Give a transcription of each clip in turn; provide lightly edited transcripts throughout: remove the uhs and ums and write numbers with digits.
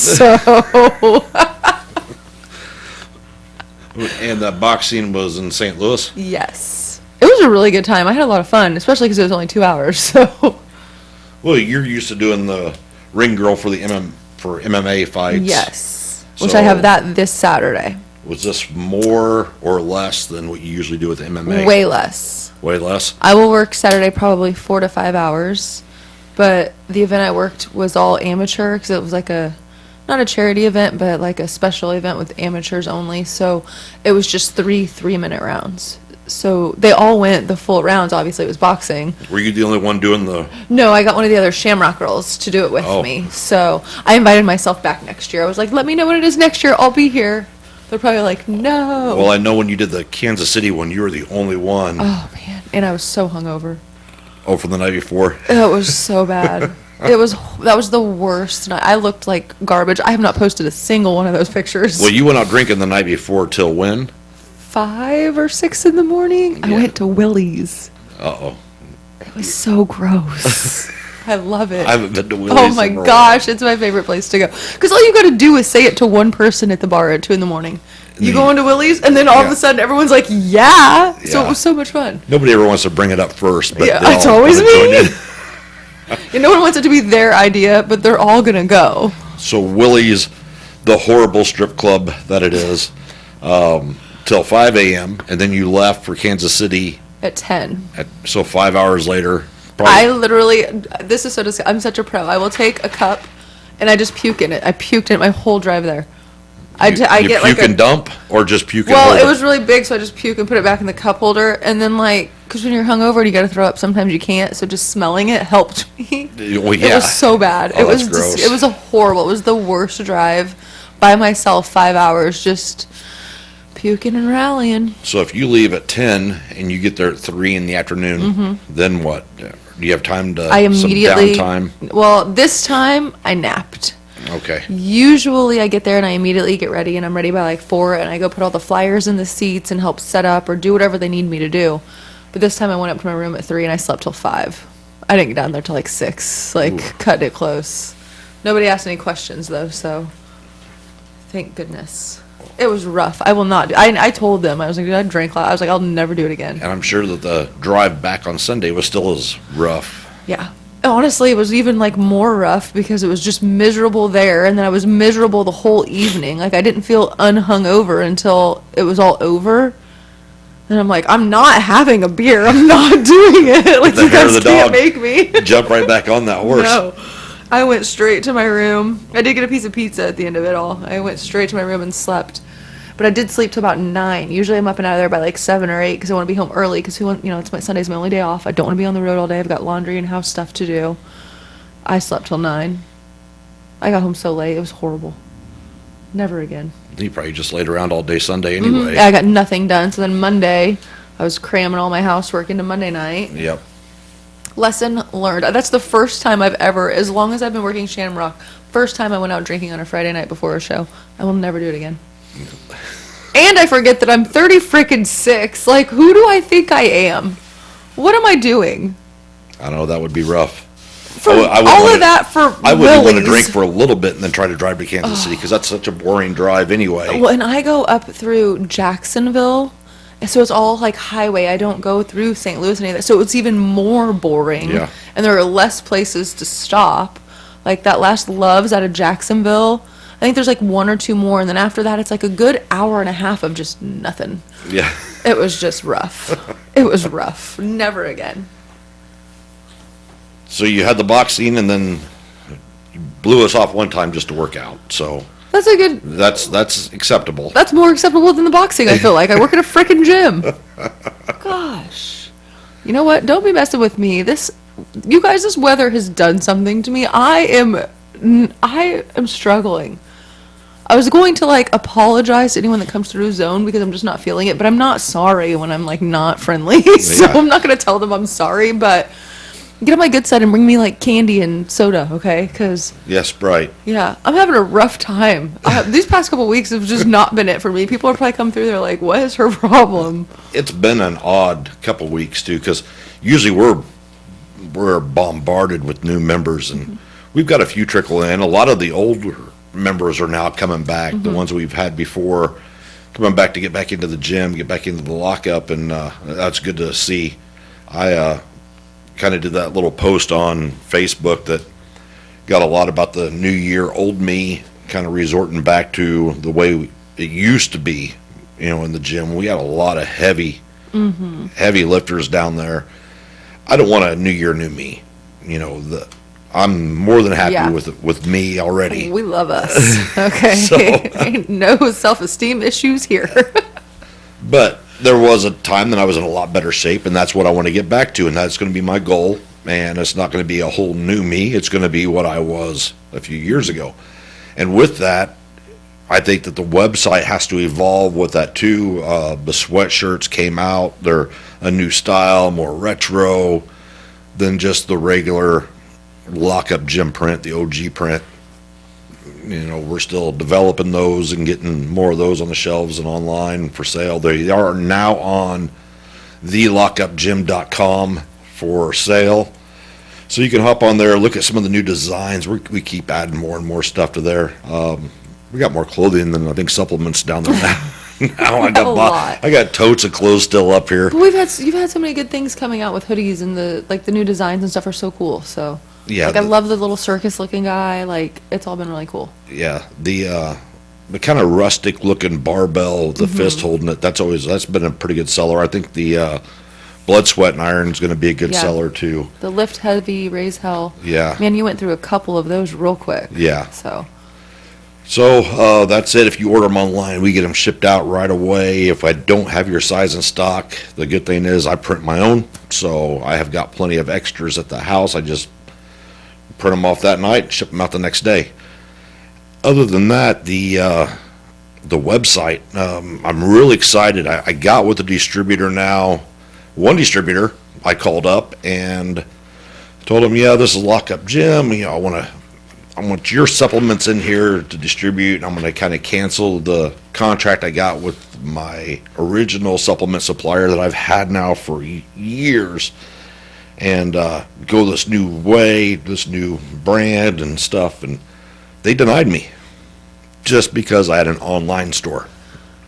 So And that boxing was in St. Louis? yes, it was a really good time. I had a lot of fun, especially because it was only 2 hours. So Well, you're used to doing the ring girl for the for MMA fights. yes, which So- I have that this Saturday. Was this more or less than what you usually do with MMA? Way less. Way less? I will work Saturday probably 4 to 5 hours, but the event I worked was all amateur because it was like not a charity event, but like a special event with amateurs only. So it was just 3 3-minute rounds. So they all went the full rounds. Obviously, it was boxing. Were you the only one doing the... No, I got one of the other Shamrock girls to do it with Oh. me. So I invited myself back next year. I was like, let me know when it is next year. I'll be here. They're probably like, no. Well, I know when you did the Kansas City one, you were the only one. Oh, man. And I was so hungover. Oh, from the night before? It was so bad. That was the worst night. I looked like garbage. I have not posted a single one of those pictures. Well, you went out drinking the night before till when? 5 or 6 in the morning. I Yeah. went to Willie's. Uh-oh. It was so gross. I love it. I haven't been to Willie's Oh my in a while. gosh, it's my favorite place to go. Because all you got to do is say it to one person at the bar at 2 in the morning. You go into Willie's, and then all of Yeah. a sudden everyone's like, yeah. So Yeah. it was so much fun. Nobody ever wants to bring it up first, but Yeah, they it's all always wanna join me. in. And no one wants it to be their idea, but they're all going to go. So Willie's, the horrible strip club that it is, till 5 a.m., and then you left for Kansas City, At 10. so 5 hours later. I literally, this is so disgusting. I'm such a pro. I will take a cup and I just puke in it. I puked in it my whole drive there. I you get puke like and dump, or just puke and well, hold it was really big, so I just puke and put it back in the cup holder. And then, like, because when you're hungover and you got to throw up, sometimes you can't. So just smelling it helped me. Well, It yeah. was so bad. Oh, It was that's gross. it was a horrible. It was the worst drive by myself. 5 hours just puking and rallying. So if you leave at 10 and you get there at 3 in the afternoon, then what? Do you have time to I immediately. some downtime? Well, this time I napped. Okay. Usually I get there and I immediately get ready and I'm ready by like 4 and I go put all the flyers in the seats and help set up or do whatever they need me to do. But this time I went up to my room at 3 and I slept till 5. I didn't get down there till like 6, like cut it close. Nobody asked any questions though, so thank goodness. It was rough. I will not do, I told them, I was like, dude, I drank a lot. I was like, I'll never do it again. And I'm sure that the drive back on Sunday was still as rough. Yeah. Honestly, it was even like more rough because it was just miserable there, and then I was miserable the whole evening. Like I didn't feel unhungover until it was all over. And I'm like, I'm not having a beer. I'm not doing it. Like The you hair of guys the can't dog. make me. Jump right back on that horse. No. I went straight to my room. I did get a piece of pizza at the end of it all. I went straight to my room and slept. But I did sleep till about 9. Usually I'm up and out of there by like 7 or 8 because I want to be home early because it's my Sunday's my only day off. I don't want to be on the road all day. I've got laundry and house stuff to do. I slept till 9. I got home so late. It was horrible. Never again. You probably just laid around all day Sunday anyway. I got nothing done. So then Monday, I was cramming all my housework into Monday night. Yep. Lesson learned. That's the first time I've ever, as long as I've been working Shamrock, first time I went out drinking on a Friday night before a show. I will never do it again. And I forget that I'm 30 freaking 6. Like, who do I think I am? What am I doing? I don't know, that would be rough. For I wouldn't all wanna- of that for I wouldn't want to Willie's. drink for a little bit and then try to drive to Kansas City because that's such a boring drive anyway. Well, and I go up through Jacksonville, and so it's all like highway. I don't go through St. Louis and any of that, so it's even more boring. Yeah. And there are less places to stop. Like that last Love's out of Jacksonville. I think there's like 1 or 2 more, and then after that, it's like a good hour and a half of just nothing. Yeah. It was just rough. It was rough. Never again. So you had the boxing and then you blew us off one time just to work out. So That's a good. that's acceptable. That's more acceptable than the boxing, I feel like. I work at a freaking gym. Gosh. You know what? Don't be messing with me. You guys, this weather has done something to me. I am struggling. I was going to like apologize to anyone that comes through Zone because I'm just not feeling it, but I'm not sorry when I'm like not friendly. So Yeah. I'm not going to tell them I'm sorry, but get on my good side and bring me like candy and soda, okay? Because Yes, Sprite. yeah, I'm having a rough time. These past couple weeks have just not been it for me. People are probably come through. They're like, "What is her problem?" It's been an odd couple weeks too because usually we're bombarded with new members and we've got a few trickle in. A lot of the older members are now coming back, the ones we've had before, coming back to get back into the gym, get back into the lockup, and that's good to see. I kind of did that little post on Facebook that got a lot about the new year, old me, kind of resorting back to the way it used to be, in the gym. We had a lot of heavy lifters down there. I don't want a new year, new me. I'm more than happy Yeah. with me already. We love us. Okay. So- Ain't no self-esteem issues here. But there was a time that I was in a lot better shape, and that's what I want to get back to, and that's going to be my goal. And it's not going to be a whole new me. It's going to be what I was a few years ago. And with that, I think that the website has to evolve with that too. The sweatshirts came out. They're a new style, more retro than just the regular lockup gym print, the OG print. We're still developing those and getting more of those on the shelves and online for sale. They are now on thelockupgym.com for sale. So you can hop on there, look at some of the new designs. We keep adding more and more stuff to there. We got more clothing than I think supplements down there now. Now A lot. I got totes of clothes still up here. But you've had so many good things coming out with hoodies, and the new designs and stuff are so cool. So Yeah, I love the little circus looking guy. It's all been really cool. Yeah, the kind of rustic looking barbell, the fist holding it. That's been a pretty good seller. I think the blood, sweat, and iron is going to be a good Yeah. seller too. The lift heavy, raise hell. Yeah. Man, you went through a couple of those real quick. Yeah. So That's it. If you order them online, we get them shipped out right away. If I don't have your size in stock, the good thing is I print my own, so I have got plenty of extras at the house. I just print them off that night, ship them out the next day. Other than that, the website, I'm really excited. I got with the distributor now. One distributor I called up and told him, yeah, this is Lockup Gym. I want your supplements in here to distribute, and I'm going to kind of cancel the contract I got with my original supplement supplier that I've had now for years, and go this new way, this new brand and stuff. And they denied me just because I had an online store.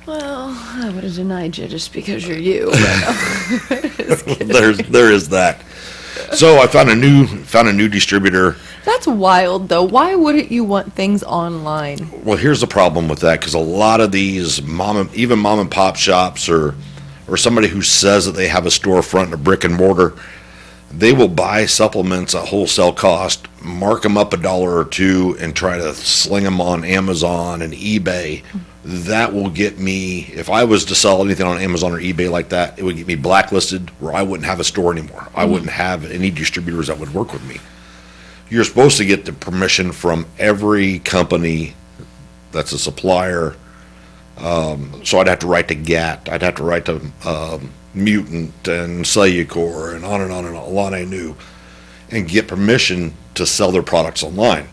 well, I would have denied you just because you're you. There is that. So I found a new distributor. That's wild, though. Why wouldn't you want things online? Well, here's the problem with that, because a lot of these mom and pop shops or somebody who says that they have a storefront, a brick and mortar, they will buy supplements at wholesale cost, mark them up $1 or $2, and try to sling them on Amazon and eBay. That will get me, if I was to sell anything on Amazon or eBay like that, it would get me blacklisted where I wouldn't have a store anymore. I wouldn't have any distributors that would work with me. You're supposed to get the permission from every company that's a supplier. So I'd have to write to GAT. I'd have to write to Mutant and Cellucor and on and on, Alana Nu, and get permission to sell their products online.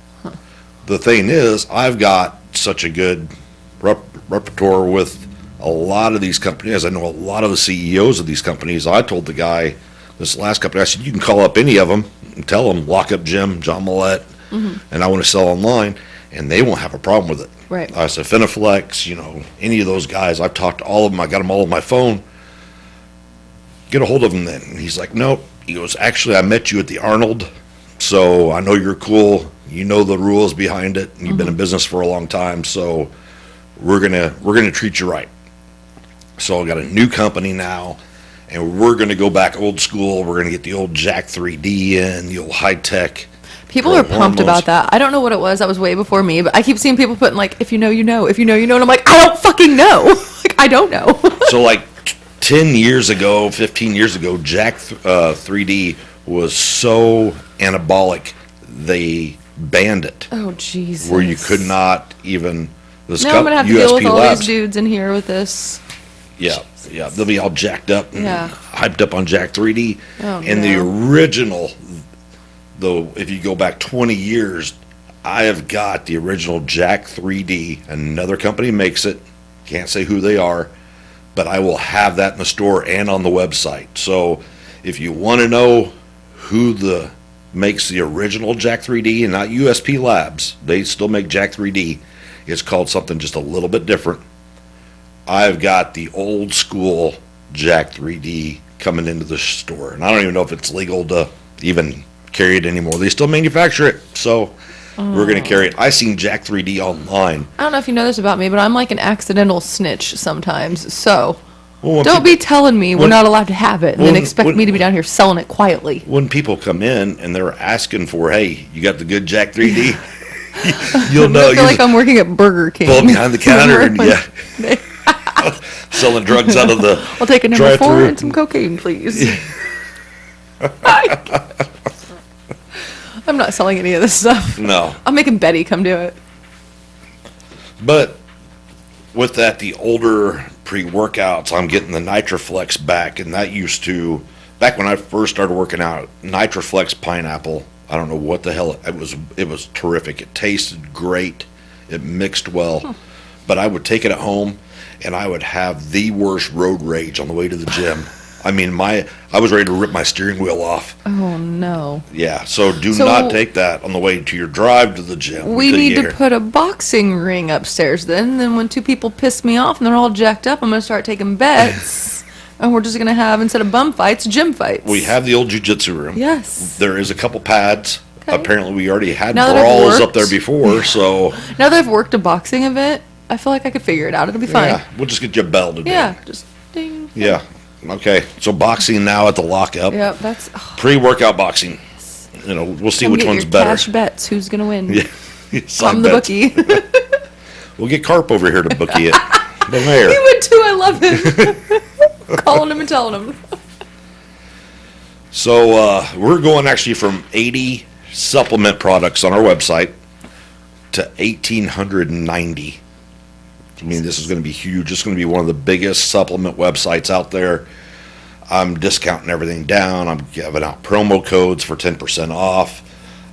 The thing is, I've got such a good repertoire with a lot of these companies. I know a lot of the CEOs of these companies. I told the guy, this last company, I said, you can call up any of them and tell them Lockup Gym, John Millette, and I want to sell online, and they won't have a problem with it. Right. I said, Finaflex, any of those guys, I've talked to all of them. I got them all on my phone. Get a hold of them then. And he's like, nope. He goes, actually, I met you at the Arnold, so I know you're cool. You know the rules behind it, and you've been in business for a long time, so we're gonna treat you right. So I got a new company now, and we're gonna go back old school. We're gonna get the old Jack 3D in, the old high tech. People are pumped about that. I don't know what it was. That was way before me, but I keep seeing people putting if you know, you know, if you know, you know, and I'm like, I don't fucking know. I don't know. So 10 years ago, 15 years ago, Jack 3D was so anabolic, they banned it. Oh, Jesus. Where you could not even. This Now I'm gonna have to deal with all Labs, these dudes in here with this. Yeah, they'll be all jacked up and Yeah. hyped up on Jack 3D. Oh, And the no. original, though, if you go back 20 years, I have got the original Jack 3D. Another company makes it. Can't say who they are, but I will have that in the store and on the website. So if you want to know who the makes the original Jack 3D and not USP Labs. They still make Jack 3D. It's called something just a little bit different. I've got the old school Jack 3D coming into the store, and I don't even know if it's legal to even carry it anymore. They still manufacture it, so we're going to carry it. I seen Jack 3D online. I don't know if you know this about me, but I'm like an accidental snitch sometimes. So Well, when don't peop- be telling me we're when- not allowed to have it and then when- expect when- me to be down here selling it quietly. when people come in and they're asking for, hey, you got the good Jack 3D? You'll know. I feel like I'm working at Burger King. pull behind the counter and Like, selling drugs out of the I'll take a number 4 drive-through. and some cocaine, please. I'm not selling any of this stuff. No. I'm making Betty come do it. But with that, the older pre-workouts, I'm getting the Nitroflex back, and that used to, back when I first started working out, Nitroflex pineapple, I don't know what the hell, it was terrific. It tasted great. It mixed well. But I would take it at home, and I would have the worst road rage on the way to the gym. I mean, I was ready to rip my steering wheel off. Oh, no. Yeah, so do So- not take that on the way to your drive to the gym. We until you need get to here. put a boxing ring upstairs then. Then when 2 people piss me off and they're all jacked up, I'm going to start taking bets. And we're just going to have, instead of bum fights, gym fights. We have the old jujitsu room. Yes. There is a couple pads. Okay. Apparently, we already had Now that I've brawls up worked- there before, so Now that I've worked a boxing event, I feel like I could figure it out. It'll be fine. yeah, we'll just get you a bell today. Yeah, just ding. Yeah. Okay. So boxing now at the lockup. Yeah, that's. Oh, Pre-workout boxing. You know, we'll see come which get one's your better. Cash bets. Who's gonna win? Yeah. Side I'm the bets. bookie. We'll get Carp over here to bookie it. The He mayor. would too. I love him. Calling him and telling him. So we're going actually from 80 supplement products on our website to 1,890. I mean, this is going to be huge. It's going to be one of the biggest supplement websites out there. I'm discounting everything down. I'm giving out promo codes for 10% off.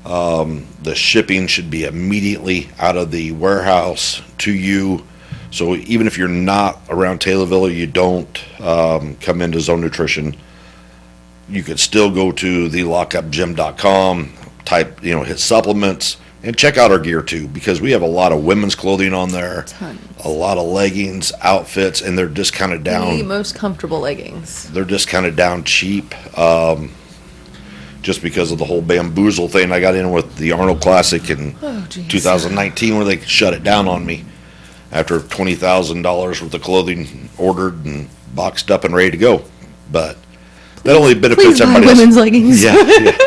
The shipping should be immediately out of the warehouse to you. So even if you're not around Taylorville, you don't come into Zone Nutrition, you could still go to thelockupgym.com, type, hit supplements, and check out our gear too, because we have a lot of women's clothing on there, Tons. a lot of leggings, outfits, and they're discounted The down. most comfortable leggings. They're discounted down cheap, just because of the whole bamboozle thing I got in with the Arnold Classic in Oh, jeez. 2019, where they shut it down on me after $20,000 worth of clothing ordered and boxed up and ready to go. But that only benefits Please buy everybody else. women's leggings. Yeah, yeah.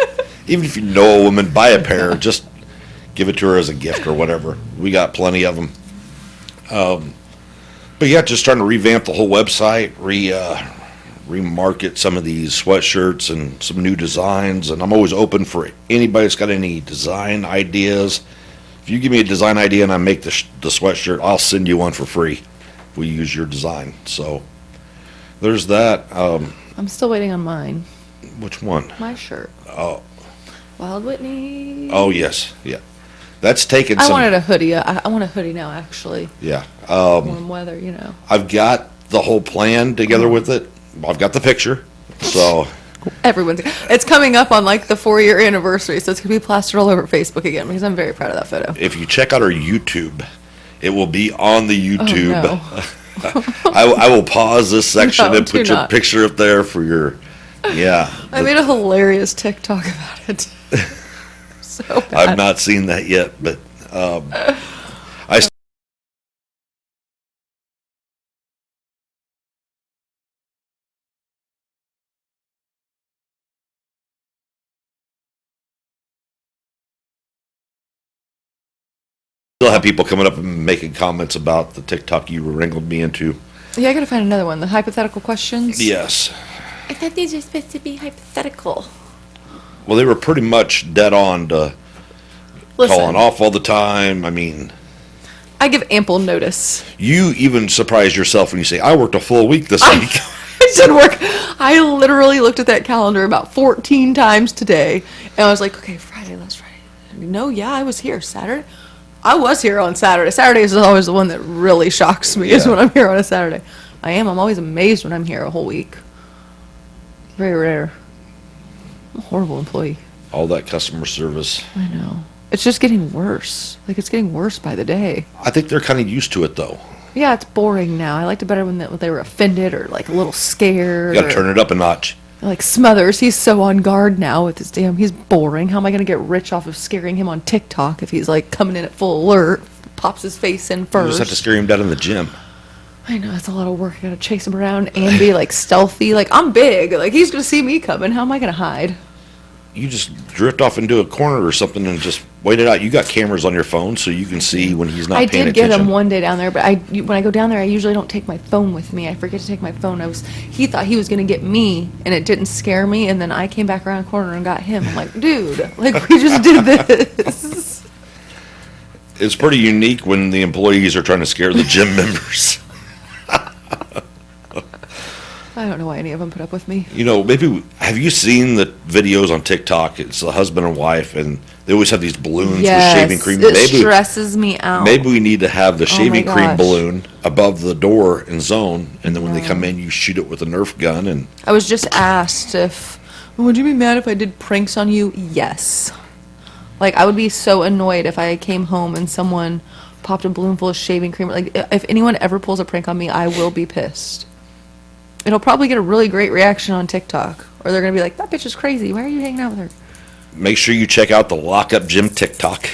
Even if you know a woman, buy a pair. Just give it to her as a gift or whatever. We got plenty of them. But yeah, just trying to revamp the whole website, remarket some of these sweatshirts and some new designs. And I'm always open for anybody that's got any design ideas. If you give me a design idea and I make the sweatshirt, I'll send you one for free if we use your design. So there's that. I'm still waiting on mine. Which one? My shirt. Oh. Wild Whitney. Oh, yes. Yeah. That's taken I some. wanted a hoodie. I want a hoodie now, actually. Yeah. Warm weather, I've got the whole plan together with it. I've got the picture. So, It's coming up on like the 4-year anniversary, so it's going to be plastered all over Facebook again because I'm very proud of that photo. if you check out our YouTube, it will be on the YouTube. Oh, no. I will pause this section No, and put do your not. picture up there for your. Yeah. I made a hilarious TikTok about it. So bad. I've not seen that yet, but still have people coming up and making comments about the TikTok you wrangled me into. Yeah, I got to find another one. The hypothetical questions. Yes. I thought these were supposed to be hypothetical. Well, they were pretty much dead on to Listen, calling off all the time. I mean, I give ample notice. you even surprise yourself when you say, I worked a full week this week. I did work. I literally looked at that calendar about 14 times today, and I was like, okay, Friday, last Friday. No, yeah, I was here. Saturday? I was here on Saturday. Saturday is always the one that really shocks me, is Yeah. when I'm here on a Saturday. I'm always amazed when I'm here a whole week. Very rare. I'm a horrible employee. all that customer service. I know. It's just getting worse. Like, it's getting worse by the day. I think they're kind of used to it, though. Yeah, it's boring now. I liked it better when they were offended or, like, a little scared. You got to or, turn it up a notch. like, Smothers, he's so on guard now with his he's boring. How am I going to get rich off of scaring him on TikTok if he's, like, coming in at full alert, pops his face in You first? just have to scare him down in the gym. I know, it's a lot of work. I got to chase him around and be, like, stealthy. Like, I'm big. Like, he's going to see me coming. How am I going to hide? You just drift off into a corner or something and just wait it out. You got cameras on your phone, so you can see when he's not I paying did get attention. him one day down there, but when I go down there, I usually don't take my phone with me. I forget to take my phone. He thought he was gonna get me, and it didn't scare me. And then I came back around the corner and got him. I'm like, dude, like we just did this. It's pretty unique when the employees are trying to scare the gym members. I don't know why any of them put up with me. You know, have you seen the videos on TikTok? It's the husband and wife, and they always have these balloons with shaving cream. It stresses me out. Maybe we need to have the shaving cream gosh. balloon above the door and zone, and then when they come in, you shoot it with a Nerf gun. And I was just asked would you be mad if I did pranks on you? Yes. Like, I would be so annoyed if I came home and someone popped a balloon full of shaving cream. Like, if anyone ever pulls a prank on me, I will be pissed. It'll probably get a really great reaction on TikTok. Or they're going to be like, that bitch is crazy. Why are you hanging out with her? make sure you check out the Lockup Gym TikTok.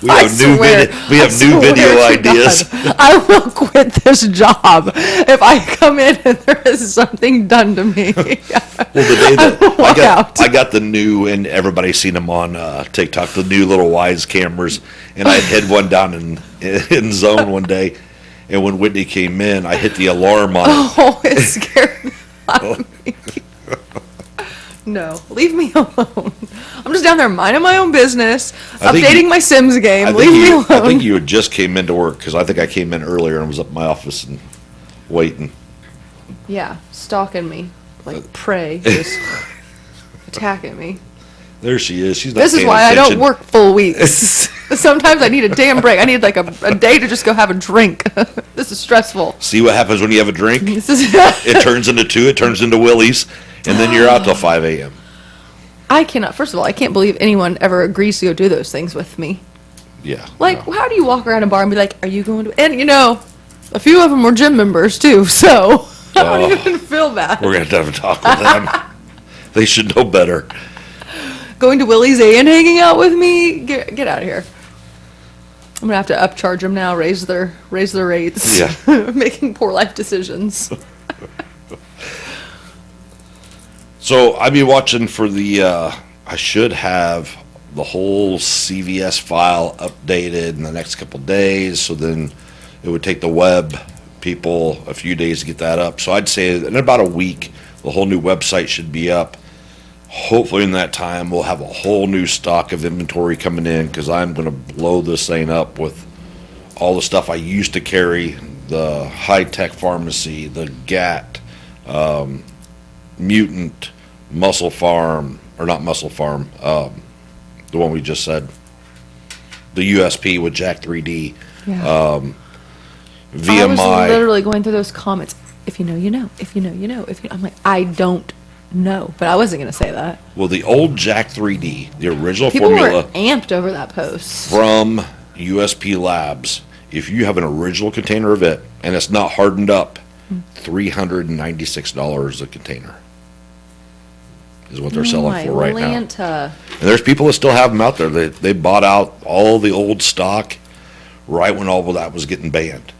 We I have new swear, new video swear to ideas. God, I will quit this job if I come in and there is something done to me. Well, the day that Walk out. I got the new, and everybody's seen them on TikTok, the new little Wise cameras, and I had one down in zone one day, and when Whitney came in, I hit the alarm on it. Oh, it scared the out of me. No, leave me alone. I'm just down there minding my own business, I think updating you- my Sims game. I Leave me alone. think you had just came into work, because I think I came in earlier and was up in my office and waiting. Yeah, stalking me like prey, just attacking me. There she is. She's not This is paying why I don't attention. work full weeks. Sometimes I need a damn break. I need like a day to just go have a drink. This is stressful. See what happens when you have a drink? This is. It turns into 2, it turns into Willie's, and then you're out till 5 a.m. I cannot. First of all, I can't believe anyone ever agrees to go do those things with me. Yeah. Like, no. how do you walk around a bar and be like, "Are you going to?" And a few of them were gym members too, so I don't even feel bad. We're going to have a talk with them. They should know better. Going to Willie's and hanging out with me? Get out of here. I'm gonna have to upcharge them now, raise their rates. Yeah. Making poor life decisions. So I'd be watching for I should have the whole CVS file updated in the next couple days, so then it would take the web people a few days to get that up. So I'd say in about a week, the whole new website should be up. Hopefully in that time, we'll have a whole new stock of inventory coming in, because I'm going to blow this thing up with all the stuff I used to carry, the high-tech pharmacy, the GAT, Mutant, Muscle Farm, or not Muscle Farm, the one we just said, the USP with Jack 3D, Yeah. VMI. I was literally going through those comments. If you know, you know. If you know, you know. I'm like, I don't know, but I wasn't gonna say that. Well, the old Jack 3D, the original People formula were amped over that post. from USP Labs, if you have an original container of it and it's not hardened up, $396 a container is what they're selling for right now. Lanta. And there's people that still have them out there. They bought out all the old stock right when all of that was getting banned.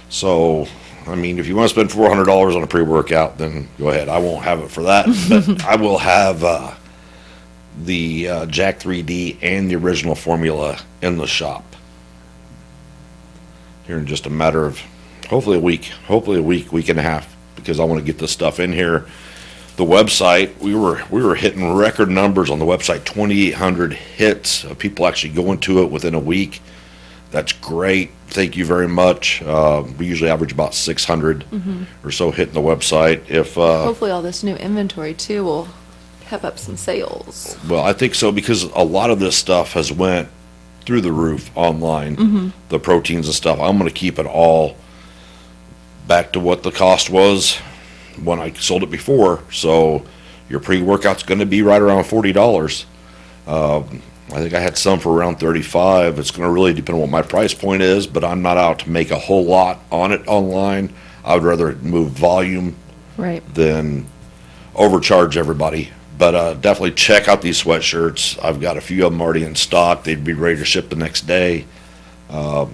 So, I mean, if you want to spend $400 on a pre-workout, then go ahead. I won't have it for that, but I will have the Jack 3D and the original formula in the shop here in just a matter of hopefully a week and a half, because I want to get this stuff in here. The website, we were hitting record numbers on the website, 2,800 hits of people actually going to it within a week. That's great. Thank you very much. We usually average about 600 or so hitting the website. If Hopefully all this new inventory too will pep up some sales. well, I think so, because a lot of this stuff has went through the roof online. The proteins and stuff. I'm going to keep it all back to what the cost was when I sold it before. So Your pre-workout's going to be right around $40. I think I had some for around 35. It's going to really depend on what my price point is, but I'm not out to make a whole lot on it online. I would rather move volume Right. than overcharge everybody. But definitely check out these sweatshirts. I've got a few of them already in stock. They'd be ready to ship the next day. A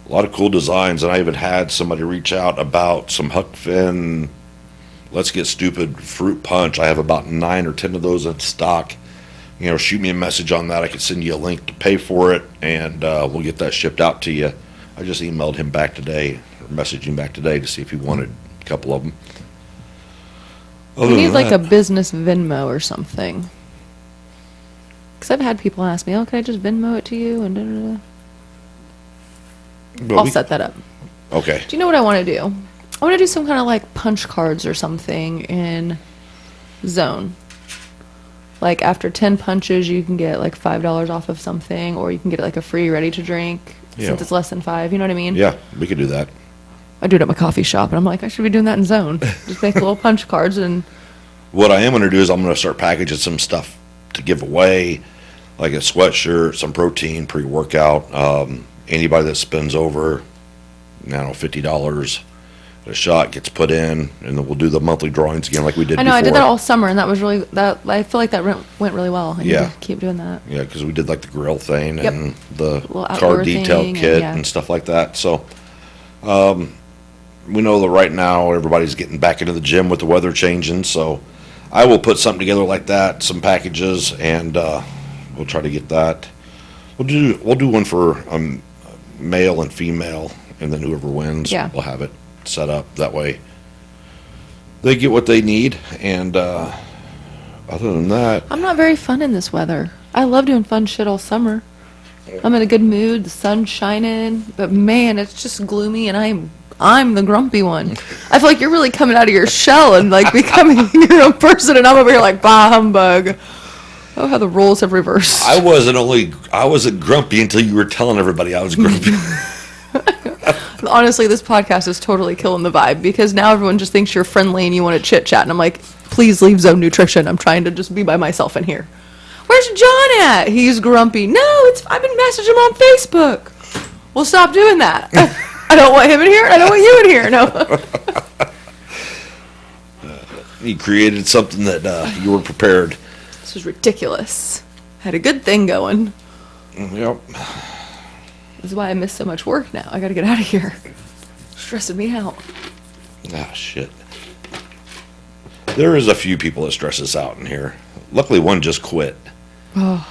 lot of cool designs, and I even had somebody reach out about some Huck Finn Let's Get Stupid fruit punch. I have about 9 or 10 of those in stock. Shoot me a message on that. I can send you a link to pay for it, and we'll get that shipped out to you. I just emailed him back today, or messaged him back today to see if he wanted a couple of them. We need like a business Venmo or something. Because I've had people ask me, oh, can I just Venmo it to you? And I'll set that up. Okay. Do you know what I want to do? I want to do some kind of like punch cards or something in Zone. Like after 10 punches, you can get like $5 off of something, or you can get like a free ready to drink since it's less than 5. You know what I mean? Yeah, we could do that. I do it at my coffee shop, and I'm like, I should be doing that in Zone. Just make little punch cards and. What I am going to do is I'm going to start packaging some stuff to give away, like a sweatshirt, some protein, pre-workout. Anybody that spends over, $50 a shot gets put in, and then we'll do the monthly drawings again like we did I know, before. I did that all summer, and that was really, I feel like that went really well. I need Yeah. to keep doing that. Yeah, because we did like the grill thing Yep. and the Little outdoor car detail thing, kit and and stuff like that. So, we know that right now everybody's getting back into the gym with the weather changing. So, I will put something together like that, some packages, and we'll try to get that. We'll do one for male and female, and then whoever wins, Yeah. we'll have it set up that way. They get what they need, and other than that, I'm not very fun in this weather. I love doing fun shit all summer. I'm in a good mood, the sun's shining, but man, it's just gloomy, and I'm the grumpy one. I feel like you're really coming out of your shell and like becoming your own person, and I'm over here like, bah humbug. Oh, how the roles have reversed. I wasn't grumpy until you were telling everybody I was grumpy. Honestly, this podcast is totally killing the vibe, because now everyone just thinks you're friendly and you want to chit chat, and I'm like, please leave Zone Nutrition. I'm trying to just be by myself in here. Where's John at? He's grumpy. No, I've been messaging him on Facebook. Well, stop doing that. I don't want him in here, and I don't want you in here. No. You created something that you were prepared. This is ridiculous. Had a good thing going. Yep. This is why I miss so much work now. I got to get out of here. Stressing me out. Ah, shit. There is a few people that stress us out in here. Luckily, one just quit. Oh.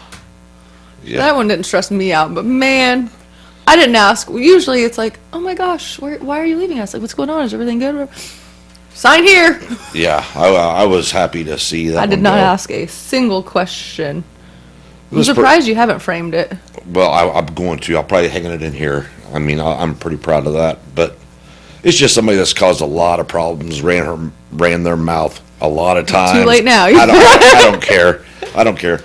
Yeah. That one didn't stress me out, but man, I didn't ask. Usually it's like, oh my gosh, why are you leaving us? Like, what's going on? Is everything good? Sign here. Yeah, I was happy to see that. I did one not go. ask a single question. I'm This per- surprised you haven't framed it. Well, I'm going to. I'll probably hang it in here. I mean, I'm pretty proud of that. But it's just somebody that's caused a lot of problems, ran their mouth a lot of times. Too late now. I don't care. I don't care.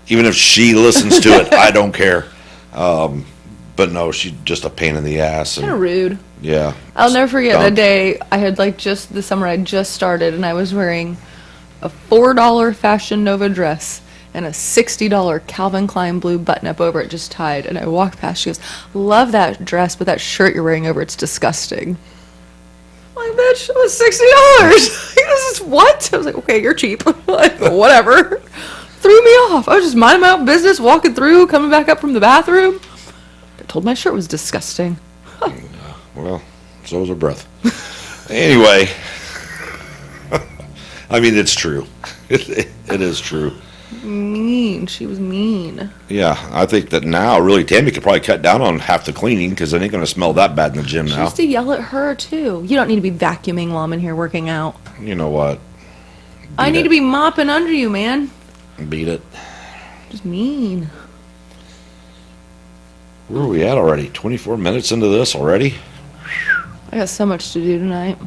Even if she listens to it, I don't care. But no, she's just a pain in the ass. Kind of And, rude. yeah. I'll never forget the Dumb. day I had the summer I just started, and I was wearing a $4 Fashion Nova dress and a $60 Calvin Klein blue button-up over it just tied. And I walked past, she goes, love that dress, but that shirt you're wearing over it's disgusting. I'm like, bitch, it was $60. This is what? I was like, okay, you're cheap. Like, whatever. Threw me off. I was just minding my own business, walking through, coming back up from the bathroom. I told my shirt was disgusting. Well, so was her breath. Anyway, I mean, it's true. It is true. Mean. She was mean. Yeah, I think that now, really, Tammy could probably cut down on half the cleaning because it ain't going to smell that bad in the gym She now. used to yell at her, too. You don't need to be vacuuming while I'm in here working out. You know what? I Beat need it. to be mopping under you, man. Beat it. Just mean. Where are we at already? 24 minutes into this already? I got so much to do tonight.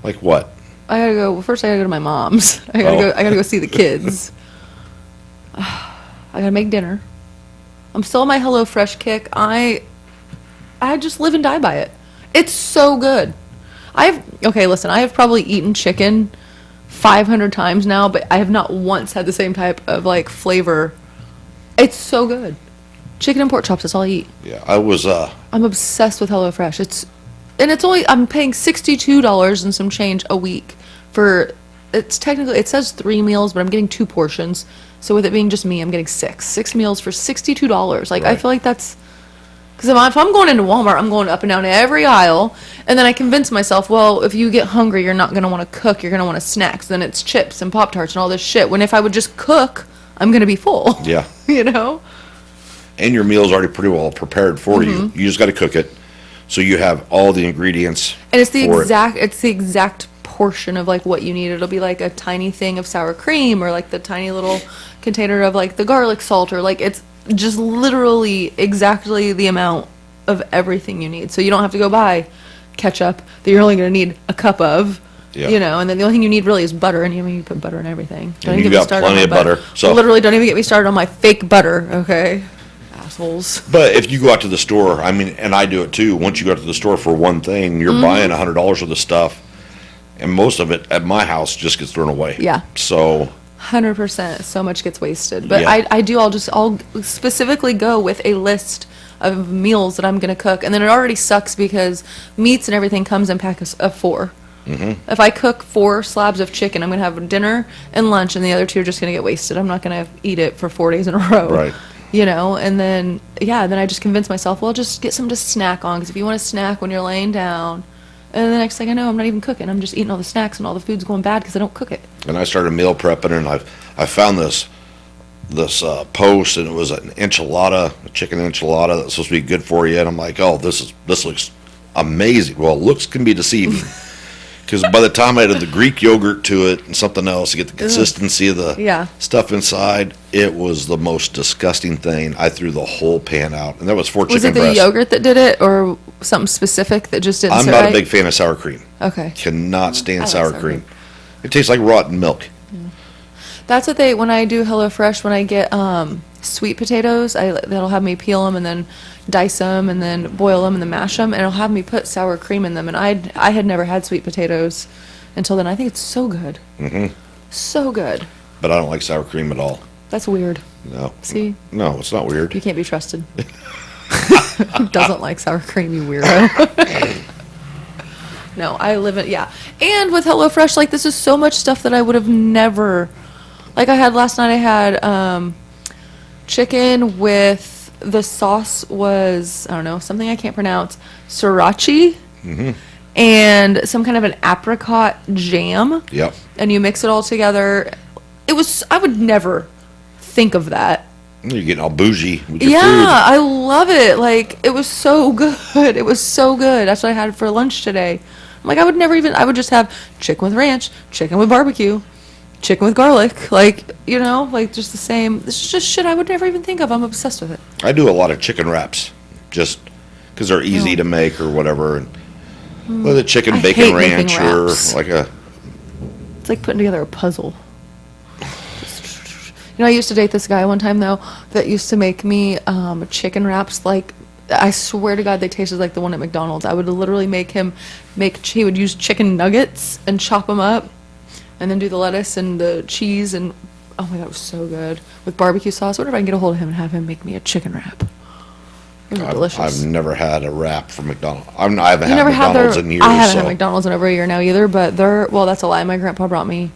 Like what? I gotta go. Well, first, I gotta go to my mom's. I gotta go see the kids. I gotta make dinner. I'm still on my HelloFresh kick. I just live and die by it. It's so good. Okay, listen, I have probably eaten chicken 500 times now, but I have not once had the same type of like flavor. It's so good. Chicken and pork chops, that's all I eat. Yeah, I was, I'm obsessed with HelloFresh. It's only, I'm paying $62 and some change a week for, it's technically, it says 3 meals, but I'm getting 2 portions. So with it being just me, I'm getting 6 meals for $62. Like, I Right. feel like that's, because if I'm going into Walmart, I'm going up and down every aisle, and then I convince myself, well, if you get hungry, you're not going to want to cook, you're going to want to snack. So then it's chips and Pop-Tarts and all this shit, when if I would just cook, I'm going to be full. yeah. You know? And your meal's already pretty well prepared for you. You just got to cook it. So you have all the ingredients. And it's the for exact portion of like what you need. It'll be like a tiny thing of sour cream, or like the tiny little container of like the garlic salt, or like it's just literally exactly the amount of everything you need. So you don't have to go buy ketchup that you're only going to need a cup of. Yeah. You know, and then the only thing you need really is butter, and you put butter in everything. Don't And even you get me got started on plenty my of butter, so- literally, don't even get me started on my fake butter, okay? Assholes. But if you go out to the store, I mean, and I do it too, once you go to the store for one thing, you're buying $100 worth of stuff, and most of it at my house just gets thrown away. Yeah. So, 100%. So much gets wasted. But Yeah. I'll specifically go with a list of meals that I'm going to cook. And then it already sucks because meats and everything comes in packs of 4. Mm-hmm. If I cook 4 slabs of chicken, I'm going to have dinner and lunch, and the other 2 are just going to get wasted. I'm not going to eat it for 4 days in a row. Right. You know, and then, then I just convince myself, well, just get some to snack on. Because if you want to snack when you're laying down, and the next thing I know, I'm not even cooking. I'm just eating all the snacks, and all the food's going bad because I don't cook it. and I started meal prepping, and I found this post, and it was an enchilada, a chicken enchilada that's supposed to be good for you, and I'm like, oh, this looks amazing. Well, looks can be deceiving. Because by the time I added the Greek yogurt to it and something else to get the consistency of the Yeah. stuff inside, it was the most disgusting thing. I threw the whole pan out, and that was 4 Was chicken it the breasts. yogurt that did it, or something specific that just didn't I'm sit not right? a big fan of sour cream. Okay. Cannot stand I like sour sour cream. It tastes like rotten milk. That's what when I do HelloFresh, when I get sweet potatoes, they'll have me peel them and then dice them and then boil them and then mash them, and it'll have me put sour cream in them. And I had never had sweet potatoes until then. I think it's so good. Mm-hmm. So good. But I don't like sour cream at all. That's weird. No. See, No, it's not weird. you can't be trusted. Who doesn't like sour cream, you weirdo? No, I live in, yeah. And with HelloFresh, like, this is so much stuff that I would have never, like, last night I had chicken with, the sauce was, I don't know, something I can't pronounce, sriracha, and some kind of an apricot jam, Yep. and you mix it all together. I would never think of that. You're getting all bougie with your Yeah, food. I love it. Like, it was so good. It was so good. That's what I had for lunch today. I'm like, I would just have chicken with ranch, chicken with barbecue, chicken with garlic. Like, you know, like just the same. This is just shit I would never even think of. I'm obsessed with it. I do a lot of chicken wraps, just because they're easy to make or whatever. And with a chicken I bacon hate making ranch or wraps. like a, It's like putting together a puzzle. You know, I used to date this guy one time, though, that used to make me chicken wraps. Like, I swear to God, they tasted like the one at McDonald's. I would literally make him he would use chicken nuggets and chop them up, and then do the lettuce and the cheese, and oh my God, it was so good. With barbecue sauce. What if I can get a hold of him and have him make me a chicken wrap? Those are delicious. I've never had a wrap from McDonald's. I haven't You had never had McDonald's in years. I haven't so. had McDonald's in over a year now either, but well, that's a lie. My grandpa brought me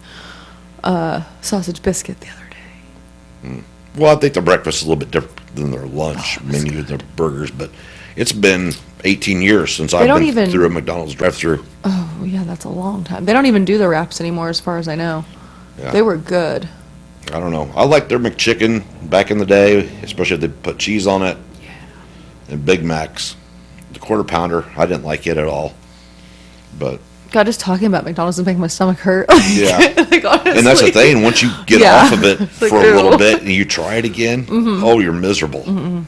sausage biscuit the other day. Well, I think their breakfast is a little bit different than their lunch menu, their burgers, but it's been 18 years since I've don't been even- through a McDonald's drive-through. Oh, yeah, that's a long time. They don't even do the wraps anymore, as far as I know. Yeah. They were good. I don't know. I liked their McChicken back in the day, especially if they put cheese on it. Yeah. And Big Macs. The Quarter Pounder, I didn't like it at all. But, God, just talking about McDonald's is making my stomach hurt. yeah. Like, honestly. And that's the thing, once you get Yeah. off of it It's for like, a little ew. bit and you try it again, oh, you're miserable.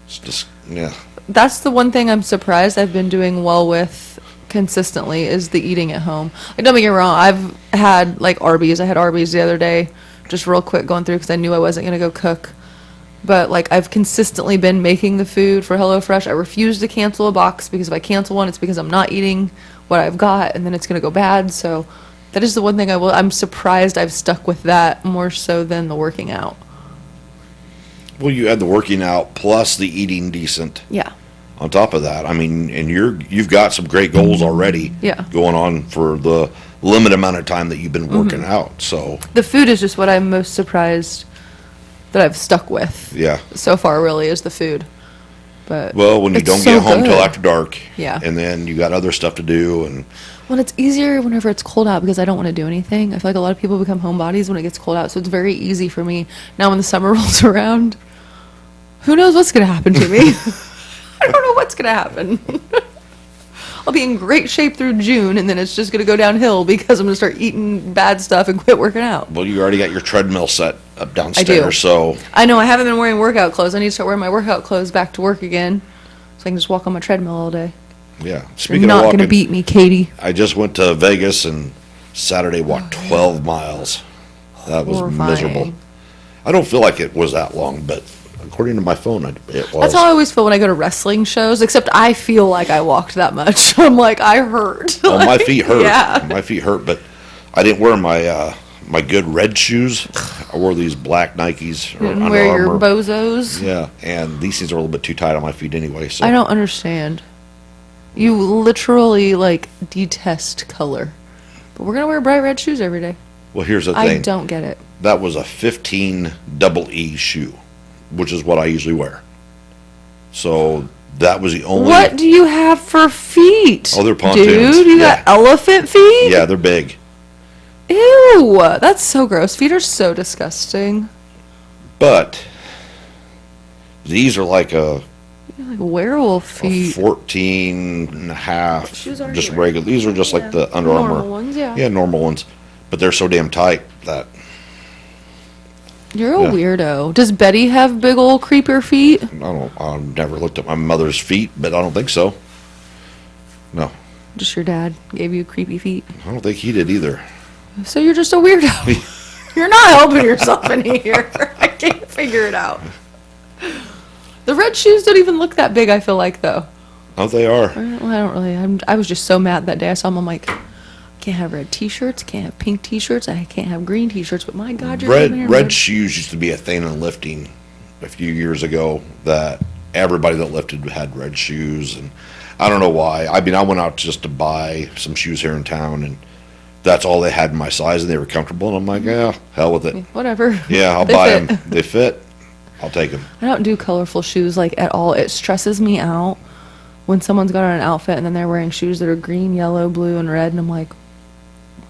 It's just, yeah. That's the one thing I'm surprised I've been doing well with consistently is the eating at home. Like, don't get me wrong, I've had like Arby's. I had Arby's the other day, just real quick going through because I knew I wasn't gonna go cook. But like I've consistently been making the food for HelloFresh. I refuse to cancel a box because if I cancel one, it's because I'm not eating what I've got, and then it's going to go bad. So that is the one thing I'm surprised I've stuck with that more so than the working out. Well, you had the working out plus the eating decent Yeah. on top of that. I mean, and you've got some great goals already. Yeah. Going on for the limited amount of time that you've been working out. So The food is just what I'm most surprised that I've stuck with yeah. so far, really, is the food. But Well, when you it's don't so get home till good. after dark. Yeah. And then you got other stuff to do and Well, it's easier whenever it's cold out because I don't want to do anything. I feel like a lot of people become homebodies when it gets cold out, so it's very easy for me. Now when the summer rolls around, who knows what's going to happen to me? I don't know what's going to happen. I'll be in great shape through June, and then it's just going to go downhill because I'm going to start eating bad stuff and quit working out. well, you already got your treadmill set up downstairs. So I know I haven't been wearing workout clothes. I need to start wearing my workout clothes back to work again so I can just walk on my treadmill all day. yeah. You're Speaking not of going to walking, beat me, Katie. I just went to Vegas and Saturday walked 12 miles. That was Horrifying. miserable. I don't feel like it was that long, but according to my phone, it was. That's how I always feel when I go to wrestling shows, except I feel like I walked that much. I'm like, I hurt. Oh, my Like, feet hurt. Yeah. My feet hurt, but I didn't wear my my good red shoes. I wore these black Nikes or Didn't Under wear your Armour. bozos. Yeah, and these things are a little bit too tight on my feet anyway. So I don't understand. You literally, like, detest color. But we're going to wear bright red shoes every day. Well, here's the I thing. don't get it. That was a 15 double E shoe, which is what I usually wear. So that was the only. What do you have for feet? Oh, they're pontoons. Dude, you Yeah. got elephant feet? Yeah, they're big. Ew, that's so gross. Feet are so disgusting. But these are like a Like werewolf feet. 14 and a half. What shoes are Just you regular. These are just like the Under Armour. Normal ones, yeah. Yeah, normal ones. But they're so damn tight that You're a Yeah. weirdo. Does Betty have big old creeper feet? I've never looked at my mother's feet, but I don't think so. No, Just your dad gave you creepy feet. I don't think he did either. So you're just a weirdo. You're not helping yourself in here. I can't figure it out. The red shoes don't even look that big, I feel like, though. Oh, they are. Well, I don't really. I was just so mad that day. I saw them. I'm like, I can't have red t-shirts, can't have pink t-shirts, I can't have green t-shirts, but my God, you're coming here Red shoes used to be a thing in lifting a few years ago that everybody that lifted had red shoes, and I don't know why. I mean, I went out just to buy some shoes here in town, and that's all they had in my size, and they were comfortable, and I'm like, yeah, hell with it. Whatever. Yeah, I'll They buy fit. them. They fit. I'll take them. I don't do colorful shoes like at all. It stresses me out when someone's got on an outfit and then they're wearing shoes that are green, yellow, blue, and red, and I'm like,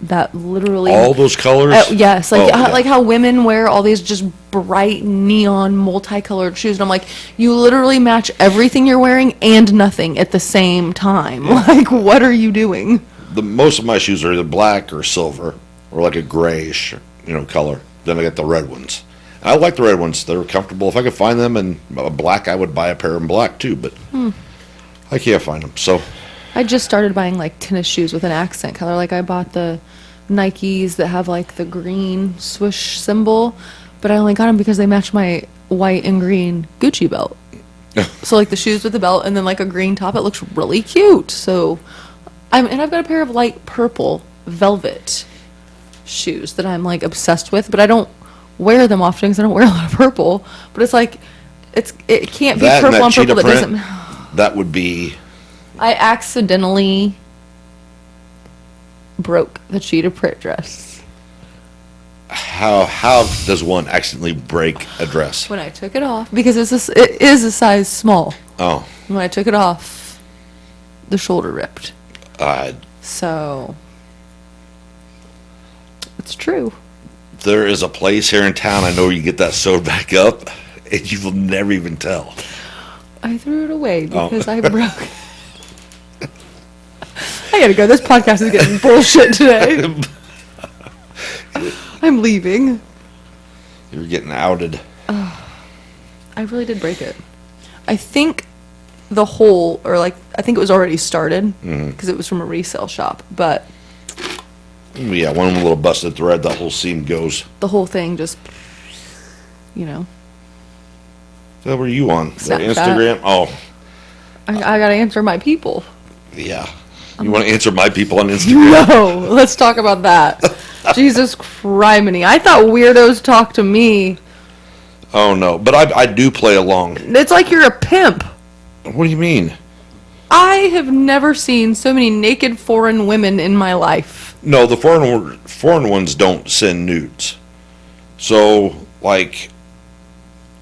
that literally. All those colors? Yes, like Oh, yeah. like how women wear all these just bright neon multicolored shoes, and I'm like, you literally match everything you're wearing and nothing at the same time. Like, what are you doing? Most of my shoes are either black or silver or like a grayish, color. Then I get the red ones. I like the red ones. They're comfortable. If I could find them in black, I would buy a pair in black too, but I can't find them. So I just started buying like tennis shoes with an accent color. Like I bought the Nikes that have like the green swoosh symbol, but I only got them because they match my white and green Gucci belt. So like the shoes with the belt and then like a green top, it looks really cute. So and I've got a pair of light purple velvet shoes that I'm like obsessed with, but I don't wear them often because I don't wear a lot of purple. But it's like it can't be that and purple that on cheetah purple that print, doesn't. that would be I accidentally broke the cheetah print dress how does one accidentally break a dress? when I took it off because it is a size small. Oh, When I took it off, the shoulder ripped. uh, So it's true. there is a place here in town. I know you get that sewed back up, and you will never even tell. I threw it away Oh. because I broke. I gotta go. This podcast is getting bullshit today. I'm leaving. You're getting outed. I really did break it. I think the hole, or like, I think it was already started because it was from a resale shop, but Yeah, one little busted thread, that whole seam goes. the whole thing just, What were you on? The Snapchat. Instagram? Oh, I gotta answer my people. yeah. You want to answer my people on Instagram? No, let's talk about that. Jesus criminy. I thought weirdos talk to me. Oh, no. But I do play along. It's like you're a pimp. What do you mean? I have never seen so many naked foreign women in my life. No, the foreign ones don't send nudes. So, like,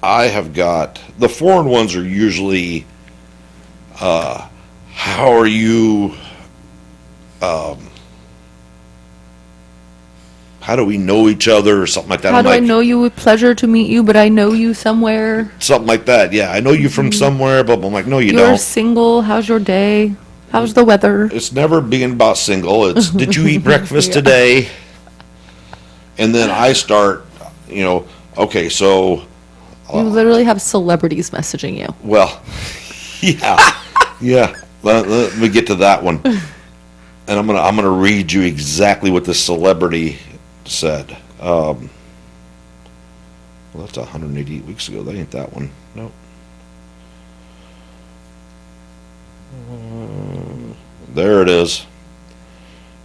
I have got... The foreign ones are usually... how are you... how do we know each other or something like that. How I'm do like, I know you? With pleasure to meet you, but I know you somewhere. something like that. Yeah, I know you from somewhere, but I'm like, no, you You're don't. single. How's your day? How's the weather? It's never being about single. It's did you eat breakfast Yeah. today? And then I start, okay, so, You literally have celebrities messaging you. well, yeah, yeah. Let me get to that one, and I'm gonna read you exactly what the celebrity said. Well, that's 188 weeks ago. That ain't that one. Nope. There it is.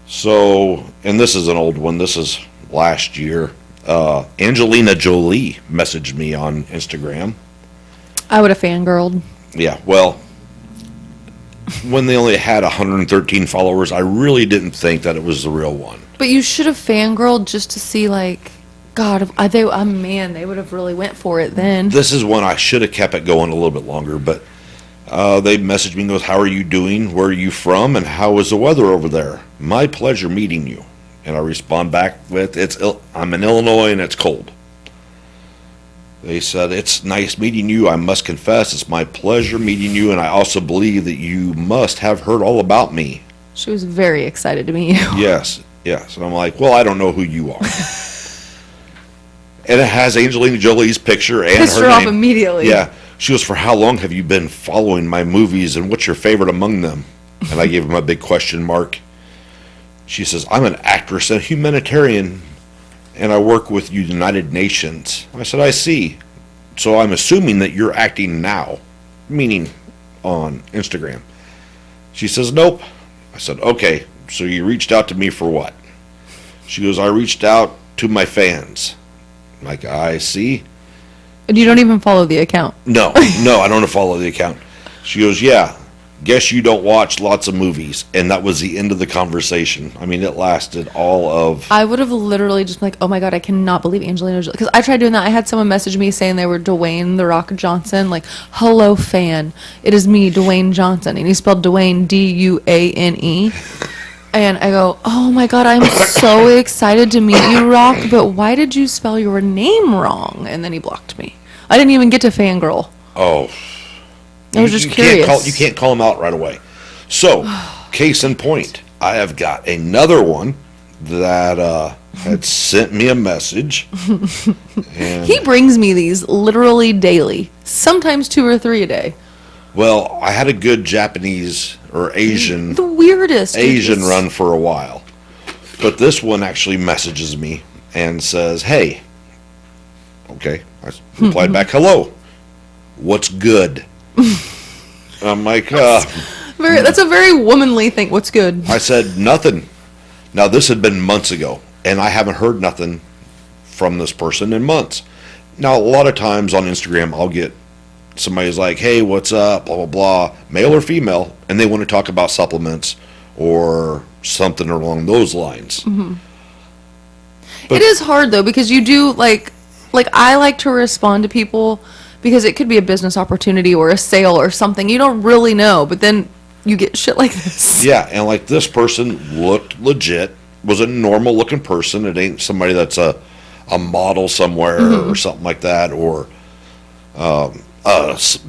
So, and this is an old one. This is last year. Angelina Jolie messaged me on Instagram. I would have fangirled. Yeah, well, when they only had 113 followers, I really didn't think that it was the real one. But you should have fangirled just to see, like, God, they would have really went for it then. This is one I should have kept it going a little bit longer, but they messaged me and goes, how are you doing? Where are you from? And how is the weather over there? My pleasure meeting you. And I respond back with, I'm in Illinois and it's cold. They said, it's nice meeting you. I must confess, it's my pleasure meeting you. And I also believe that you must have heard all about me. She was very excited to meet you. Yes, yes. And I'm like, well, I don't know who you are. And it has Angelina Jolie's picture and Pissed her her off name. immediately. Yeah. She goes, for how long have you been following my movies and what's your favorite among them? And I gave him a big question mark. She says, I'm an actress and humanitarian and I work with United Nations. I said, I see. So I'm assuming that you're acting now, meaning on Instagram. She says, nope. I said, okay, so you reached out to me for what? She goes, I reached out to my fans. I'm like, I see. And you don't even follow the account. No, I don't follow the account. She goes, yeah, guess you don't watch lots of movies. And that was the end of the conversation. I mean, it lasted all of... I would have literally just been like, oh my God, I cannot believe Angelina Jolie. Because I tried doing that. I had someone message me saying they were Dwayne The Rock Johnson. Like, hello, fan. It is me, Dwayne Johnson. And he spelled Dwayne Duane. And I go, oh my God, I'm so excited to meet you, Rock. But why did you spell your name wrong? And then he blocked me. I didn't even get to fangirl. Oh. I was just curious. You can't call them out right away. So, case in point, I have got another one that had sent me a message. And, He brings me these literally daily, sometimes 2 or 3 a day. well, I had a good Japanese or Asian The weirdest. run for a while. But this one actually messages me and says, hey. Okay. I replied back, hello. What's good? I'm like, That's a very womanly thing. What's good? I said, nothing. Now, this had been months ago, and I haven't heard nothing from this person in months. Now, a lot of times on Instagram, I'll get somebody's like, hey, what's up, blah, blah, blah, male or female, and they want to talk about supplements or something along those lines. Mm-hmm. But- It is hard, though, because you do, like I like to respond to people because it could be a business opportunity or a sale or something. You don't really know, but then you get shit like this. Yeah, and like this person looked legit, was a normal looking person. It ain't somebody that's a model somewhere or something like that, or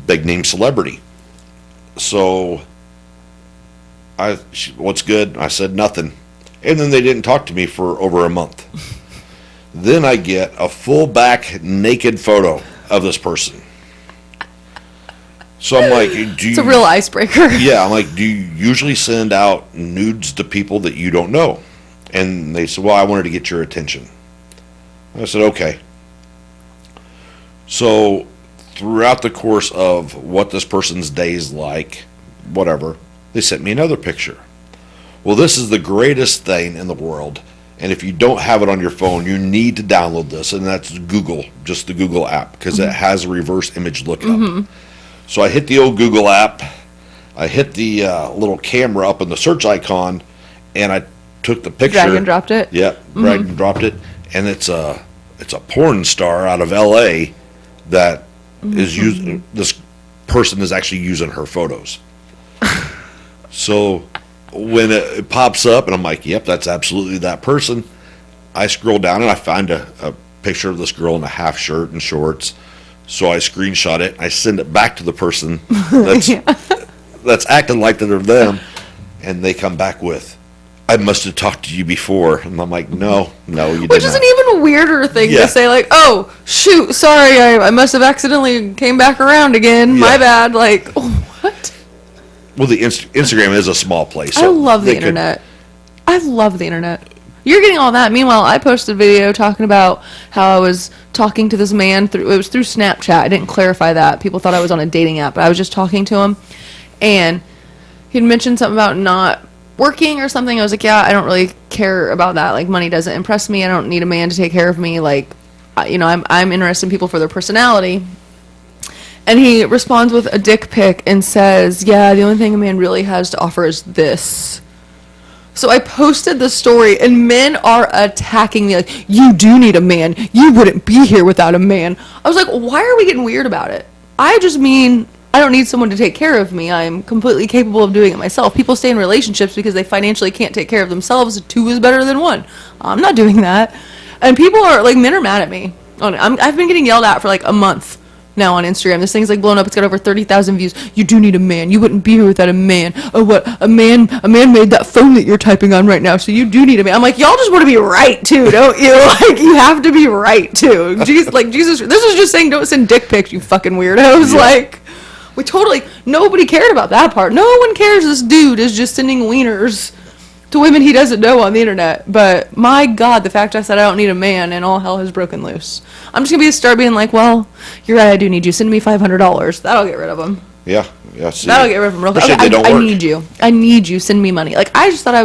big name celebrity. So what's good? I said nothing. And then they didn't talk to me for over a month. Then I get a full back naked photo of this person. So I'm like, It's a real icebreaker. yeah, I'm like, do you usually send out nudes to people that you don't know? And they said, well, I wanted to get your attention. I said, okay. So throughout the course of what this person's day is like, whatever, they sent me another picture. Well, this is the greatest thing in the world. And if you don't have it on your phone, you need to download this. And that's Google, just the Google app, because it has a reverse image lookup. So I hit the old Google app. I hit the little camera up in the search icon, and I took the picture. Drag and dropped it? Yep, drag and dropped it. And it's a porn star out of L.A. that is using, this person is actually using her photos. So when it pops up and I'm like, yep, that's absolutely that person, I scroll down and I find a picture of this girl in a half shirt and shorts. So I screenshot it. I send it back to the person that's, that's acting like they're them. And they come back with, I must have talked to you before. And I'm like, no, you didn't. Which is an even weirder thing to say, like, oh, shoot, sorry, I must have accidentally came back around again. My bad. Like, oh, what? Well, the Instagram is a small place. I love the internet. I love the internet. You're getting all that. Meanwhile, I posted a video talking about how I was talking to this man it was through Snapchat. I didn't clarify that. People thought I was on a dating app, but I was just talking to him. And he'd mentioned something about not working or something. I was like, yeah, I don't really care about that. Like, money doesn't impress me. I don't need a man to take care of me. Like, I'm interested in people for their personality. And he responds with a dick pic and says, yeah, the only thing a man really has to offer is this. So I posted the story, and men are attacking me like, you do need a man. You wouldn't be here without a man. I was like, why are we getting weird about it? I just mean I don't need someone to take care of me. I'm completely capable of doing it myself. People stay in relationships because they financially can't take care of themselves. 2 is better than 1. I'm not doing that. And people are, like, men are mad at me. I've been getting yelled at for, like, a month now on Instagram. This thing's like blown up. It's got over 30,000 views. You do need a man. You wouldn't be here without a man. Oh, what? A man made that phone that you're typing on right now, so you do need a man. I'm like, y'all just want to be right too, don't you? Like, you have to be right too. Jesus, this is just saying don't send dick pics, you fucking weirdos. Yeah. Like, nobody cared about that part. No one cares this dude is just sending wieners to women he doesn't know on the internet. But my God, the fact I said I don't need a man and all hell has broken loose. I'm just gonna start being like, well, you're right, I do need you. Send me $500. That'll get rid of them. Yeah. See, that'll get rid of them real quick. Okay, I need you. I need you. Send me money. Like, I just thought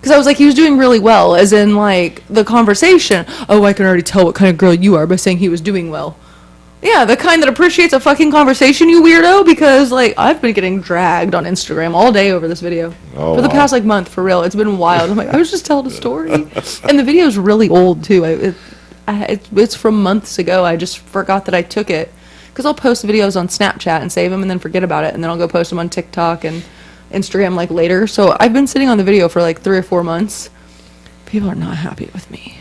because I was like, he was doing really well, as in, like, the conversation. Oh, I can already tell what kind of girl you are by saying he was doing well. Yeah, the kind that appreciates a fucking conversation, you weirdo, because, like, I've been getting dragged on Instagram all day over this video. For the past, like, month, for real. It's been wild. I'm like, I was just telling a story. And the video's really old, too. It's from months ago. I just forgot that I took it. Because I'll post videos on Snapchat and save them and then forget about it. And then I'll go post them on TikTok and Instagram, like, later. So I've been sitting on the video for, like, 3 or 4 months. People are not happy with me.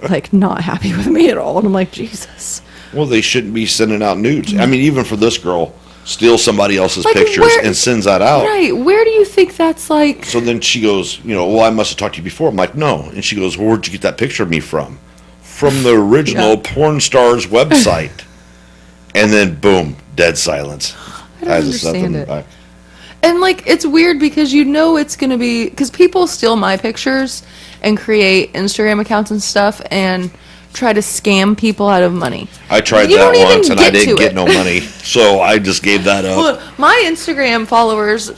Like, not happy with me at all. And I'm like, Jesus. Well, they shouldn't be sending out nudes. I mean, even for this girl, steals somebody else's pictures and sends that out. Right. Where do you think that's like? So then she goes, well, I must have talked to you before. I'm like, no. And she goes, well, where'd you get that picture of me from? From the original porn star's website. And then, boom, dead silence. I don't understand it. And, like, it's weird because it's going to be... Because people steal my pictures and create Instagram accounts and stuff and try to scam people out of money. I tried that once and I didn't get no money. So I just gave that up. Well, my Instagram followers,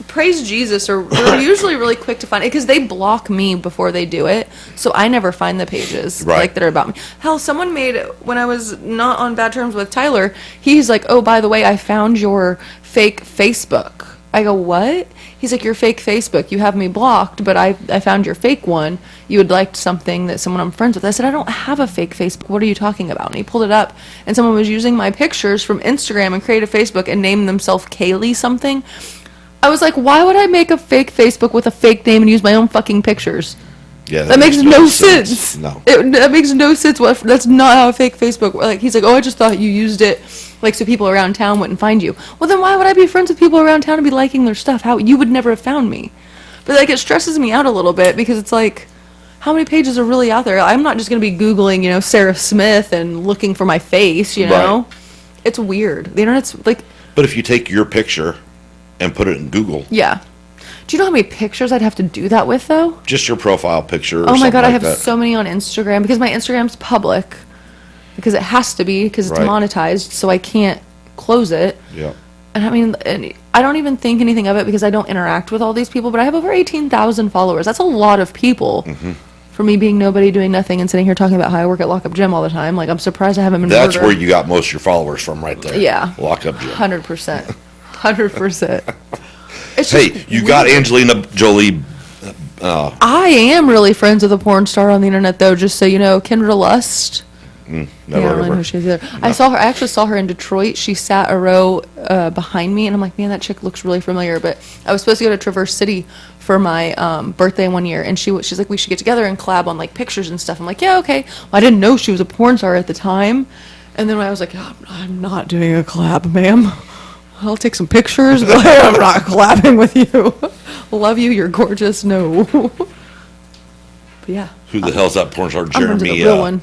praise Jesus, are usually really quick to find it because they block me before they do it. So I never find the pages like that are about me. Hell, someone made... When I was not on bad terms with Tyler, he's like, oh, by the way, I found your fake Facebook. I go, what? He's like, your fake Facebook. You have me blocked, but I found your fake one. You had liked something that someone I'm friends with. I said, I don't have a fake Facebook. What are you talking about? And he pulled it up, and someone was using my pictures from Instagram and create a Facebook and named themselves Kaylee something. I was like, why would I make a fake Facebook with a fake name and use my own fucking pictures? Yeah, that makes no sense. No. That makes no sense. That's not how a fake Facebook... Like, he's like, oh, I just thought you used it... Like, so people around town wouldn't find you. Well, then why would I be friends with people around town and be liking their stuff? How you would never have found me. But, like, it stresses me out a little bit because it's like, how many pages are really out there? I'm not just going to be Googling, Sarah Smith and looking for my face, Right. It's weird. The internet's like... But if you take your picture and put it in Google... Yeah. Do you know how many pictures I'd have to do that with, though? Just your profile picture or Oh, my God, like I have that. so many on Instagram because my Instagram's public. Because it has to be, because it's monetized, so I can't close it. Yeah. And I mean, I don't even think anything of it because I don't interact with all these people, but I have over 18,000 followers. That's a lot of people. For me being nobody, doing nothing, and sitting here talking about how I work at Lockup Gym all the time. Like, I'm surprised I haven't been That's murdered. where you got most of your followers from, right there. Yeah. Lock up Jim. 100%. 100%. It's Hey, just you got weird. Angelina Jolie. I am really friends with a porn star on the internet, though, just so you know. Kendra Lust. Never Yeah, I heard don't of know her. who she is either. I actually saw her in Detroit. She sat a row behind me, and I'm like, man, that chick looks really familiar. But I was supposed to go to Traverse City for my birthday one year, and she's like, we should get together and collab on like pictures and stuff. I'm like, yeah, okay. Well, I didn't know she was a porn star at the time, and then I was like, oh, I'm not doing a collab, ma'am. I'll take some pictures, but I'm not collabing with you. Love you, you're gorgeous. No. But yeah, Who the hell's that porn star? I'm friends with Jeremy. the real one.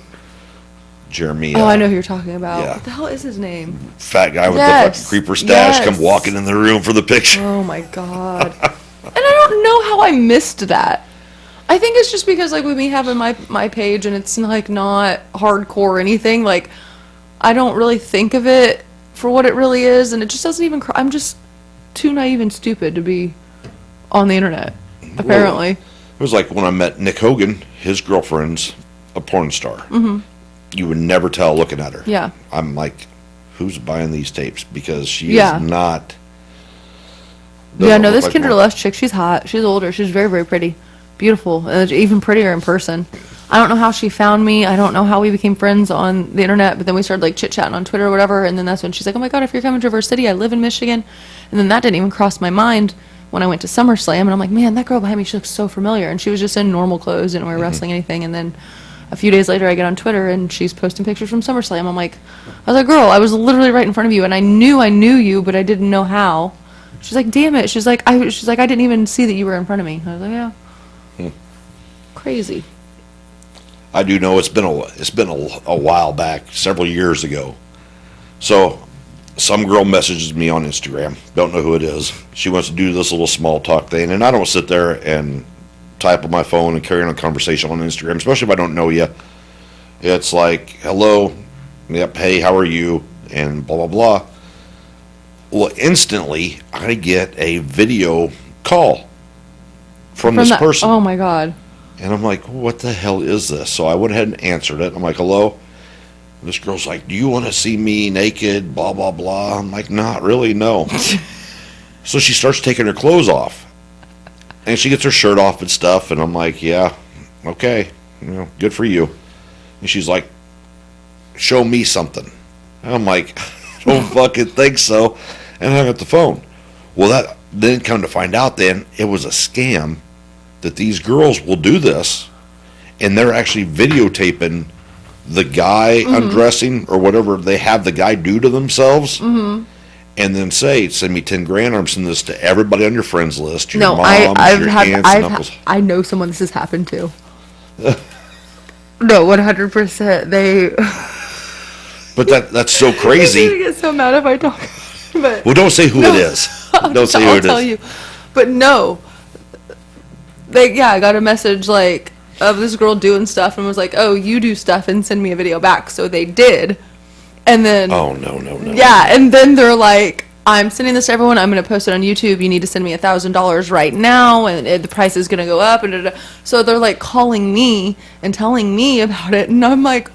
Jeremy. Oh, I know who you're talking about. yeah. What the hell is his name? Fat guy with the Yes, fucking creeper stash yes. come walking in the room for the picture. Oh my god. And I don't know how I missed that. I think it's just because like with me having my page and it's like not hardcore or anything, like I don't really think of it for what it really is, and it just doesn't even I'm just too naive and stupid to be on the internet, apparently. It was like when I met Nick Hogan, his girlfriend's a porn star. Mm-hmm. You would never tell looking at her. Yeah. I'm like, who's buying these tapes? Because she Yeah. is not. Yeah, doesn't no, look this like Kendra one. Lust chick, she's hot. She's older. She's very, very pretty. Beautiful. And even prettier in person. I don't know how she found me. I don't know how we became friends on the internet, but then we started like chit-chatting on Twitter or whatever, and then that's when she's like, oh my god, if you're coming to Traverse City, I live in Michigan. And then that didn't even cross my mind when I went to SummerSlam, and I'm like, man, that girl behind me, she looks so familiar. And she was just in normal clothes, didn't wear wrestling anything, and then a few days later I get on Twitter and she's posting pictures from SummerSlam. I'm like, I was like, girl, I was literally right in front of you, and I knew you, but I didn't know how. She's like, damn it. She's like, I didn't even see that you were in front of me. I was like, yeah. Crazy. I do know it's been a while back, several years ago. So, some girl messages me on Instagram. Don't know who it is. She wants to do this little small talk thing, and I don't sit there and type on my phone and carry on a conversation on Instagram, especially if I don't know you. It's like, hello, yep, hey, how are you, and blah blah blah. Well, instantly I get a video call from this that person. Oh my god. And I'm like, what the hell is this? So I went ahead and answered it. I'm like, hello? This girl's like, do you want to see me naked? Blah, blah, blah. I'm like, not really, no. So she starts taking her clothes off. And she gets her shirt off and stuff. And I'm like, yeah, okay. Good for you. And she's like, show me something. And I'm like, I don't fucking think so. And I hung up the phone. Well, that then come to find out then, it was a scam that these girls will do this, and they're actually videotaping the guy undressing or whatever they have the guy do to themselves, and then say, send me 10 grand, or I'm sending this to everybody on your friends list, your No, moms, your aunts and uncles. I know someone this has happened to. No, 100%. They. But that's so I'm crazy. gonna get so mad if I talk. But Well, don't say who No. it is. Don't say who I'll it tell is. you. But no. I got a message like of this girl doing stuff and was like, "Oh, you do stuff and send me a video back." So they did. And then Oh, no. yeah, and then they're like, "I'm sending this to everyone. I'm going to post it on YouTube. You need to send me $1,000 right now, and the price is going to go up." And da, da, da. So they're like calling me and telling me about it, and I'm like,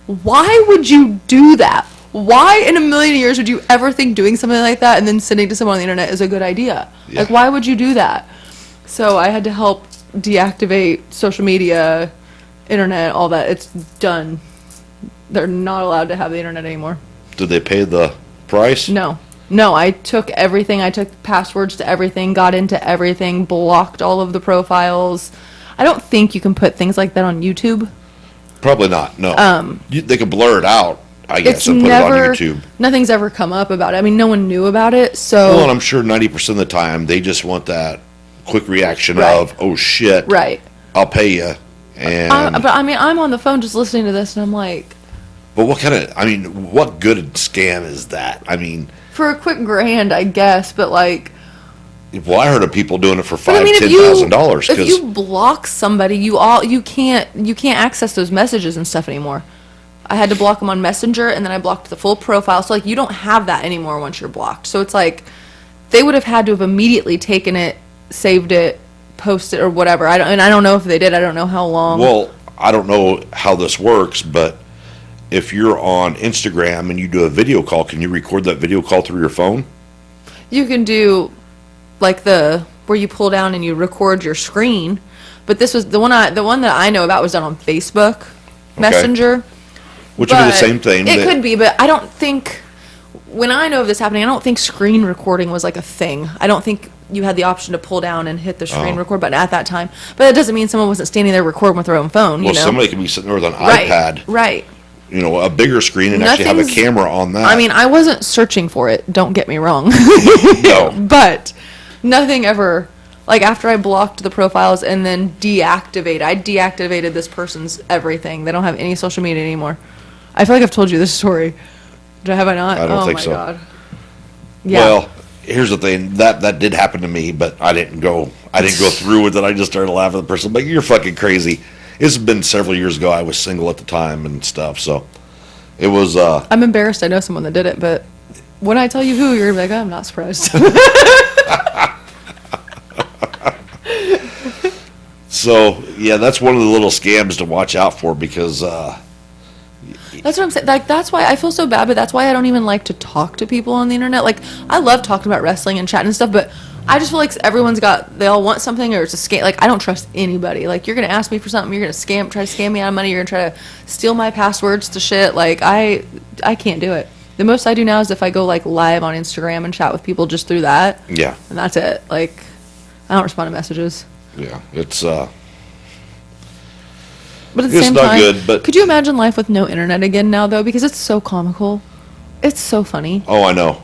"Why would you do that? Why in a million years would you ever think doing something like that and then sending to someone on the internet is a good idea? Yeah. Like, why would you do that?" So I had to help deactivate social media, internet, all that. It's done. They're not allowed to have the internet anymore. Did they pay the price? No, I took everything. I took passwords to everything, got into everything, blocked all of the profiles. I don't think you can put things like that on YouTube. Probably not, no. They could blur it out, I guess, It's and put never, it on YouTube. nothing's ever come up about it. I mean, no one knew about it, so. Well, and I'm sure 90% of the time they just want that quick reaction Right. of, oh shit, Right. I'll pay you. And But I mean, I'm on the phone just listening to this, and I'm like, but what good scam is that? I mean, for a quick grand, I guess, but like. well, I heard of people doing it for But I mean, $5,000-$10,000 if because you block somebody, you can't access those messages and stuff anymore. I had to block them on Messenger, and then I blocked the full profile. So like, you don't have that anymore once you're blocked. So it's like, they would have had to have immediately taken it, saved it, posted or whatever. I don't know if they did. I don't know how long. Well, I don't know how this works, but if you're on Instagram and you do a video call, can you record that video call through your phone? You can do like where you pull down and you record your screen, but this was the one that I know about was done on Facebook Messenger. Which would be the same thing. It could be, but I don't think, when I know of this happening, I don't think screen recording was like a thing. I don't think you had the option to pull down and hit the screen record button at that time. But that doesn't mean someone wasn't standing there recording with their own phone, Well, you know? somebody could be sitting there with an Right, iPad, right. you know, a bigger screen and actually have a Nothing's- camera on that. I mean, I wasn't searching for it, don't get me wrong. no. But nothing ever, like after I blocked the profiles and then I deactivated this person's everything. They don't have any social media anymore. I feel like I've told you this story. Have I not? I don't think my so. God. Yeah. Well, here's the thing. That did happen to me, but I didn't go through with it. I just started laughing at the person. Like, you're fucking crazy. It's been several years ago. I was single at the time and stuff, so it was I'm embarrassed I know someone that did it, but when I tell you who, you're gonna be like, oh, I'm not surprised. so yeah, that's one of the little scams to watch out for because That's what I'm saying. Like, that's why I feel so bad, but that's why I don't even like to talk to people on the internet. Like, I love talking about wrestling and chatting and stuff, but I just feel like they all want something or it's a scam. Like, I don't trust anybody. Like, you're going to ask me for something, you're going to try to scam me out of money, you're going to try to steal my passwords to shit. Like, I can't do it. The most I do now is if I go, like, live on Instagram and chat with people just through that. yeah, And that's it. Like, I don't respond to messages. it's But at the It's same not time, good, but- could you imagine life with no internet again now, though? Because it's so comical. It's so funny. oh, I know.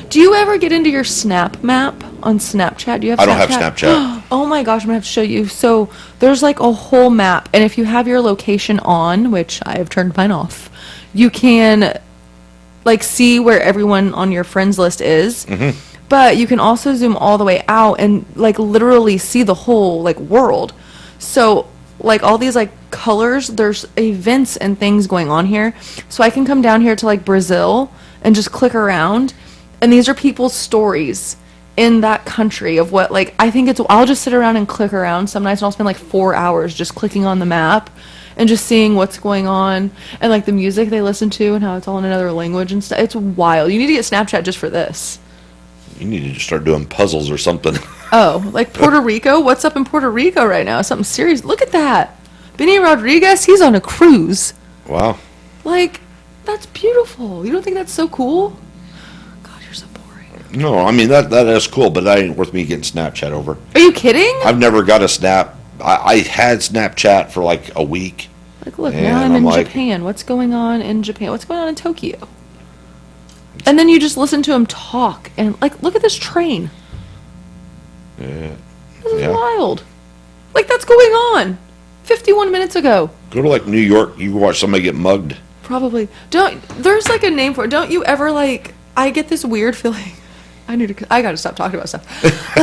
Do you ever get into your Snap map on Snapchat? Do you have I don't have Snapchat? Snapchat. Oh my gosh, I'm gonna have to show you. So there's like a whole map, and if you have your location on, which I have turned mine off, you can like see where everyone on your friends list is. Mm-hmm. But you can also zoom all the way out and like literally see the whole like world. So like all these like colors, there's events and things going on here. So I can come down here to like Brazil and just click around, and these are people's stories in that country of what, like, I think I'll just sit around and click around some nights, and I'll spend like 4 hours just clicking on the map and just seeing what's going on and like the music they listen to and how it's all in another language and stuff. It's wild. You need to get Snapchat just for this. You need to just start doing puzzles or something. Oh, like Puerto Rico? What's up in Puerto Rico right now? Something serious. Look at that. Benny Rodriguez, he's on a cruise. Wow. Like, that's beautiful. You don't think that's so cool? God, you're so boring. No, I mean that is cool, but that ain't worth me getting Snapchat over. Are you kidding? I've never got a Snap. I had Snapchat for like a week. Like, look, And now I'm I'm in like- Japan. What's going on in Japan? What's going on in Tokyo? And then you just listen to him talk, and like, look at this train. Yeah. This is Yeah. wild. Like, that's going on 51 minutes ago. Go to like New York, you watch somebody get mugged. Probably. There's like a name for it. Don't you ever like, I get this weird feeling. I gotta stop talking about stuff.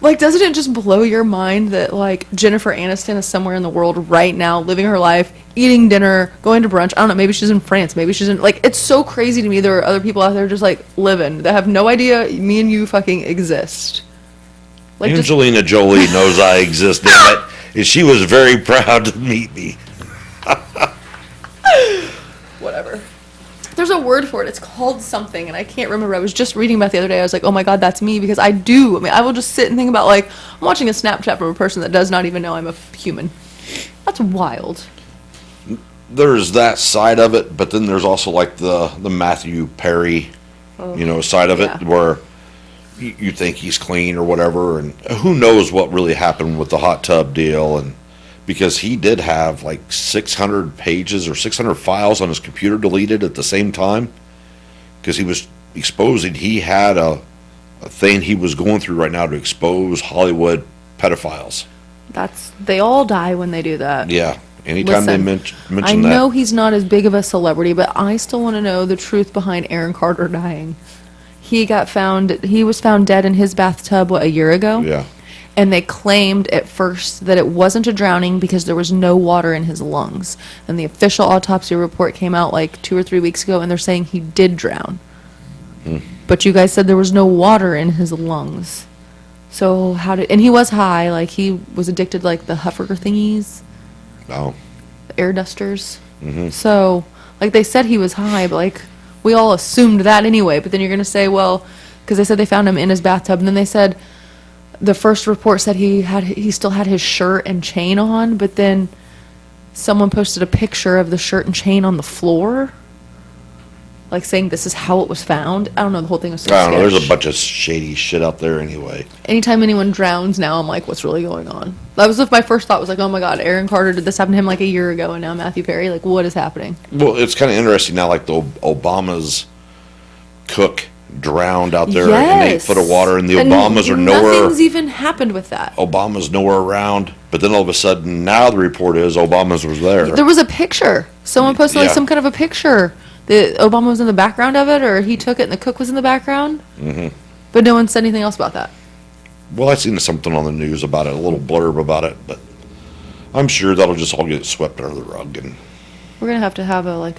Like, doesn't it just blow your mind that like Jennifer Aniston is somewhere in the world right now, living her life, eating dinner, going to brunch. I don't know. Maybe she's in France. Maybe she's in, like, it's so crazy to me. There are other people out there just like living that have no idea me and you fucking exist. Like, just, Angelina Jolie knows I exist, damn it. And she was very proud to meet me. whatever. There's a word for it. It's called something, and I can't remember. I was just reading about it the other day. I was like, oh my God, that's me, because I do. I mean, I will just sit and think about, like, I'm watching a Snapchat from a person that does not even know I'm a human. That's wild. There's that side of it, but then there's also like the Matthew Perry, side of it yeah. where you think he's clean or whatever, and who knows what really happened with the hot tub deal, and because he did have like 600 pages or 600 files on his computer deleted at the same time because he was exposing, he had a thing he was going through right now to expose Hollywood pedophiles. They all die when they do that. Yeah, anytime they mention I that. know he's not as big of a celebrity, but I still want to know the truth behind Aaron Carter dying. He was found dead in his bathtub, a year ago? Yeah. And they claimed at first that it wasn't a drowning because there was no water in his lungs. And the official autopsy report came out like 2 or 3 weeks ago, and they're saying he did drown. But you guys said there was no water in his lungs. So and he was high, like he was addicted to like the huffer thingies, No. the air dusters. So, like they said he was high, but like we all assumed that anyway. But then you're going to say, well, because they said they found him in his bathtub, and then they said the first report said he still had his shirt and chain on, but then someone posted a picture of the shirt and chain on the floor, like saying this is how it was found. I don't know, the whole thing was so I don't know. There's a sketch. bunch of shady shit out there anyway. Anytime anyone drowns now, I'm like, what's really going on? That was my first thought was like, oh my God, Aaron Carter, did this happen to him like a year ago, and now Matthew Perry, like what is happening? Well, it's kind of interesting now, like the Obama's cook drowned out there in 8 foot of water, and the And Obamas are nowhere. Nothing's even happened with that. Obama's nowhere around, but then all of a sudden, now the report is Obama's was there. There was a picture. Someone posted like Yeah. some kind of a picture. That Obama was in the background of it, or he took it and the cook was in the background. But no one said anything else about that. Well, I seen something on the news about it, a little blurb about it, but I'm sure that'll just all get swept under the rug. And We're gonna have to have a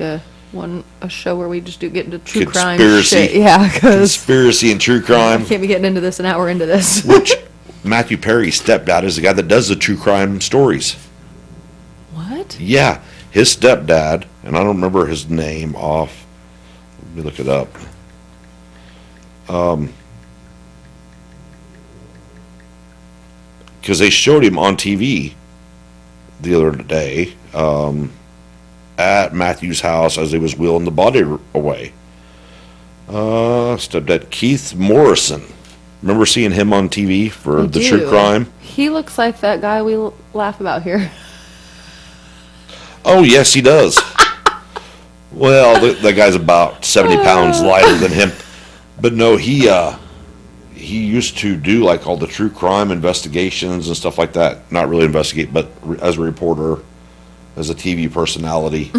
show where we just get into true crime Conspiracy. shit. Yeah, because conspiracy and true I crime, can't be getting into this an hour into this. which Matthew Perry's stepdad is the guy that does the true crime stories. What? Yeah, his stepdad, and I don't remember his name off. Let me look it up. Because they showed him on TV the other day at Matthew's house as he was wheeling the body away. Stepdad Keith Morrison. Remember seeing him on TV for I the do. true crime? He looks like that guy we laugh about here. Oh, yes, he does. Well, the guy's about 70 pounds lighter than him. But no, he used to do like all the true crime investigations and stuff like that. Not really investigate, but as a reporter, as a TV personality.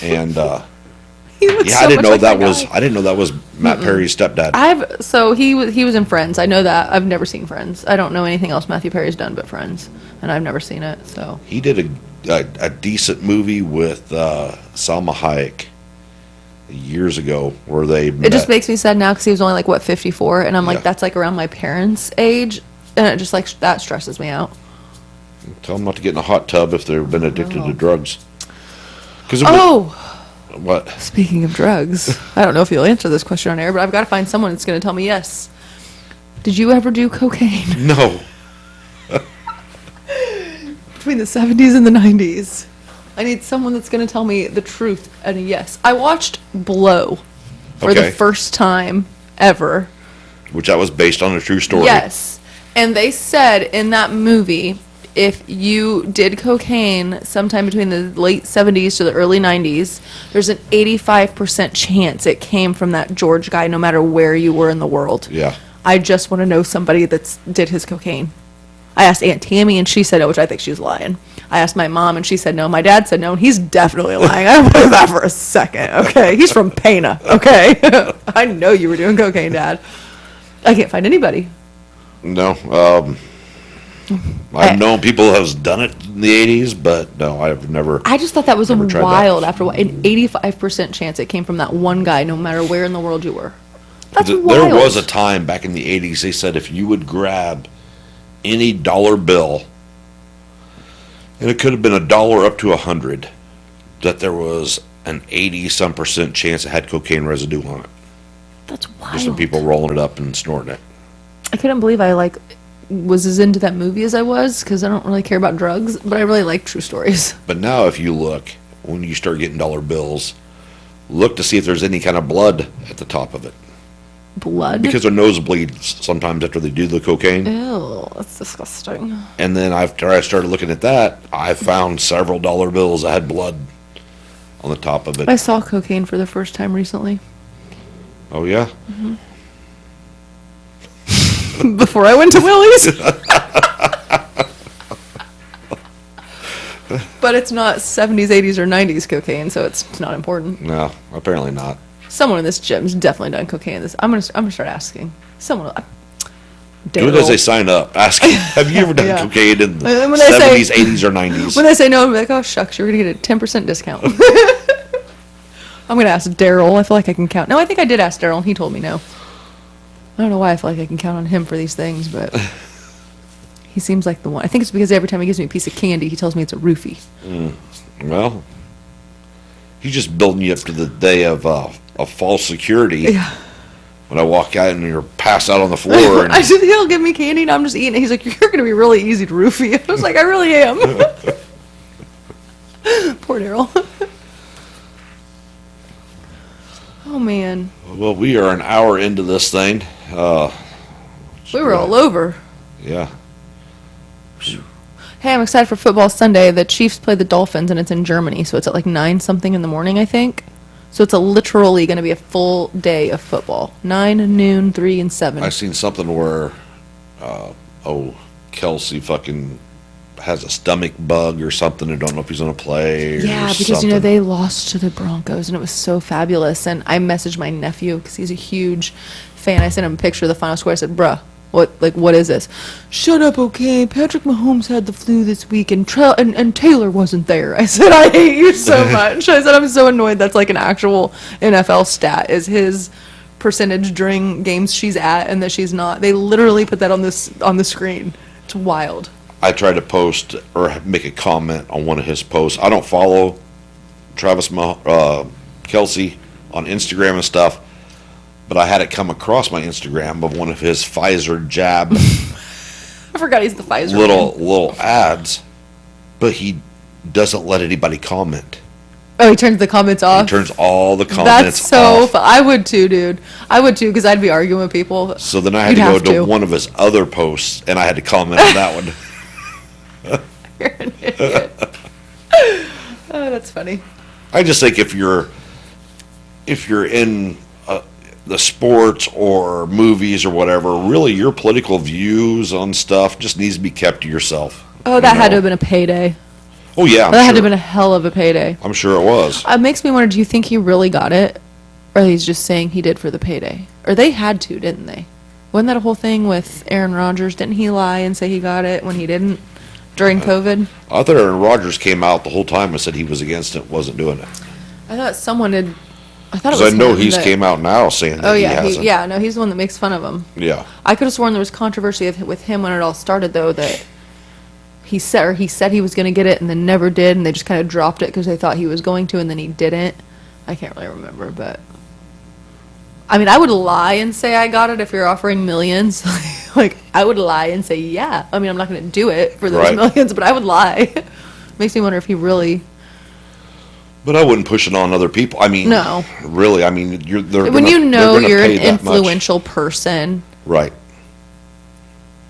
And He looks yeah, so I didn't much know like that guy. was Matt Perry's stepdad. So he was in Friends. I know that. I've never seen Friends. I don't know anything else Matthew Perry's done but Friends, and I've never seen it. So He did a decent movie with Salma Hayek years ago where they it just makes me sad now because he was only like what 54, and I'm like Yeah. that's like around my parents' age, and it just like that stresses me out. Tell them not to get in a hot tub if they've been addicted to drugs. 'Cause what? Speaking of drugs, I don't know if you'll answer this question on air, but I've got to find someone that's going to tell me yes. Did you ever do cocaine No. between the 70s and the 90s? I need someone that's going to tell me the truth and a yes. I watched Blow for Okay. the first time ever. Which that was based on a true story. Yes. And they said in that movie, if you did cocaine sometime between the late 70s to the early 90s, there's an 85% chance it came from that George guy, no matter where you were in the world. Yeah. I just want to know somebody that did his cocaine. I asked Aunt Tammy, and she said no, which I think she was lying. I asked my mom, and she said no. My dad said no, and he's definitely lying. I don't believe that for a second, okay? He's from Pana, okay? I know you were doing cocaine, Dad. I can't find anybody. No. I've known people have done it in the 80s, but no, I've never. I just thought that was Never tried that. wild. After an 85% chance it came from that one guy, no matter where in the world you were. That's There wild. was a time back in the 80s, they said if you would grab any dollar bill, and it could have been $1 up to 100, that there was an 80-some% chance it had cocaine residue on it. That's wild. Just some people rolling it up and snorting it. I couldn't believe I was as into that movie as I was, because I don't really care about drugs, but I really like true stories. But now if you look, when you start getting dollar bills, look to see if there's any kind of blood at the top of it. Blood? Because their nose bleeds sometimes after they do the cocaine. Ew, that's disgusting. And then after I started looking at that, I found several dollar bills that had blood on the top of it. I saw cocaine for the first time recently. Oh, yeah? Before I went to Willie's. But it's not 70s, 80s, or 90s cocaine, so it's not important. No, apparently not. Someone in this gym's definitely done cocaine. I'm gonna start asking. Someone. Do it as they sign up. Ask, have you ever done Yeah. cocaine in the And when they say- 70s, 80s, or 90s? When they say no, I'm like, oh shucks, you're gonna get a 10% discount. I'm gonna ask Daryl. I feel like I can count. No, I think I did ask Daryl, and he told me no. I don't know why I feel like I can count on him for these things, but he seems like the one. I think it's because every time he gives me a piece of candy, he tells me it's a roofie. Well, he's just building you up to the day of false security. Yeah. When I walk out and you're passed out on the floor. And I said, he'll give me candy and I'm just eating it. He's like, you're going to be really easy to roofie. I was like, I really am. Poor Daryl. Oh, man. Well, we are an hour into this thing. We were all over. Yeah. Hey, I'm excited for football Sunday. The Chiefs play the Dolphins, and it's in Germany, so it's at like 9 something in the morning, I think. So it's literally going to be a full day of football. 9, noon, 3, and 7. I seen something where, Kelsey fucking has a stomach bug or something. I don't know if he's going to play. Yeah, because, something. they lost to the Broncos, and it was so fabulous. And I messaged my nephew, because he's a huge fan. I sent him a picture of the final score. I said, bruh, what is this? Shut up, okay? Patrick Mahomes had the flu this week, and Taylor wasn't there. I said, I hate you so much. I said, I'm so annoyed that's like an actual NFL stat, is his percentage during games she's at and that she's not. They literally put that on the screen. It's wild. I tried to post or make a comment on one of his posts. I don't follow Kelsey on Instagram and stuff, but I had it come across my Instagram of one of his Pfizer jab I forgot he's the Pfizer man. little ads, but he doesn't let anybody comment. Oh, he turns the comments off? He turns all the comments That's so off. I would too, dude. I would too, because I'd be arguing with people. So then I had You'd to go have to to. one of his other posts, and I had to comment on that one. You're an idiot. Oh, that's funny. I just think if you're in the sports or movies or whatever, really your political views on stuff just needs to be kept to yourself. Oh, that had to have been a payday. Oh yeah, I'm That had sure. to have been a hell of a payday. I'm sure it was. It makes me wonder, do you think he really got it? Or he's just saying he did for the payday? Or they had to, didn't they? Wasn't that a whole thing with Aaron Rodgers? Didn't he lie and say he got it when he didn't during COVID? I thought Aaron Rodgers came out the whole time and said he was against it, wasn't doing it. I thought someone had. I thought it Because was I know him he's that- came out now saying that Oh he yeah, hasn't. yeah. No, he's the one that makes fun of him. Yeah. I could have sworn there was controversy with him when it all started, though, that he said he was going to get it and then never did, and they just kind of dropped it because they thought he was going to, and then he didn't. I can't really remember, but I mean, I would lie and say I got it if you're offering millions. Like, I would lie and say, yeah. I mean, I'm not going to do it for those Right. millions, but I would lie. Makes me wonder if he really. But I wouldn't push it on other people. I mean, No. really. I mean, When you know you're an influential person, Right.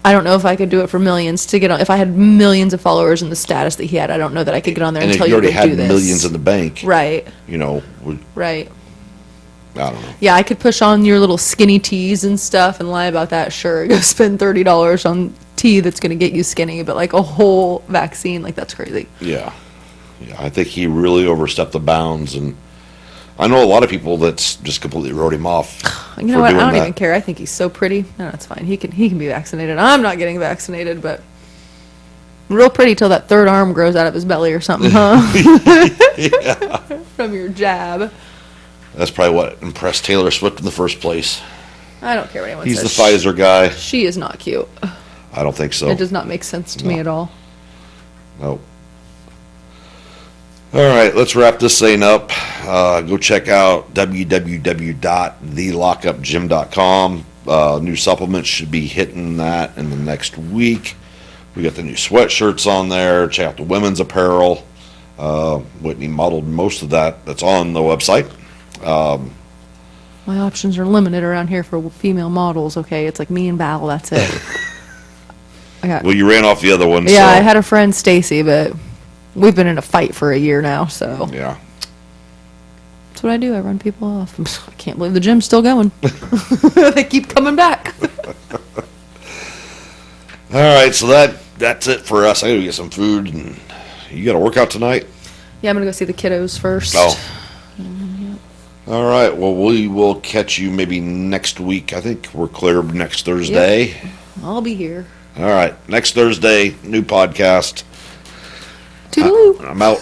I don't know if I could do it for millions to get on. If I had millions of followers and the status that he had, I don't know that I could get on there And and if tell you you to already do had this. millions in the bank, Right, right. I don't know. Yeah, I could push on your little skinny teas and stuff and lie about that. Sure, go spend $30 on tea that's going to get you skinny, but like a whole vaccine, like that's crazy. Yeah. Yeah, I think he really overstepped the bounds, and I know a lot of people that's just completely wrote him off. You know for what? I doing don't that. even care. I think he's so pretty. No, that's fine. He can be vaccinated. I'm not getting vaccinated, but real pretty till that third arm grows out of his belly or something, huh? From your jab. That's probably what impressed Taylor Swift in the first place. I don't care what anyone He's says. the Pfizer guy. She is not cute. I don't think so. It does not make sense to me No. at all. Nope. All right, let's wrap this thing up. Go check out www.thelockupgym.com. New supplements should be hitting that in the next week. We got the new sweatshirts on there. Check out the women's apparel. Whitney modeled most of that that's on the website. My options are limited around here for female models, okay? It's like me and Val, that's it. Well, you ran off the other one. Yeah, so, I had a friend, Stacy, but we've been in a fight for a year now, so Yeah. that's what I do. I run people off. I can't believe the gym's still going. They keep coming back. All right, so that's it for us. I gotta get some food, and you got to work out tonight. Yeah, I'm gonna go see the kiddos first. Oh. All right. Well, we will catch you maybe next week. I think we're clear next Thursday. I'll be here. All right. Next Thursday, new podcast. Toodaloo. I'm out.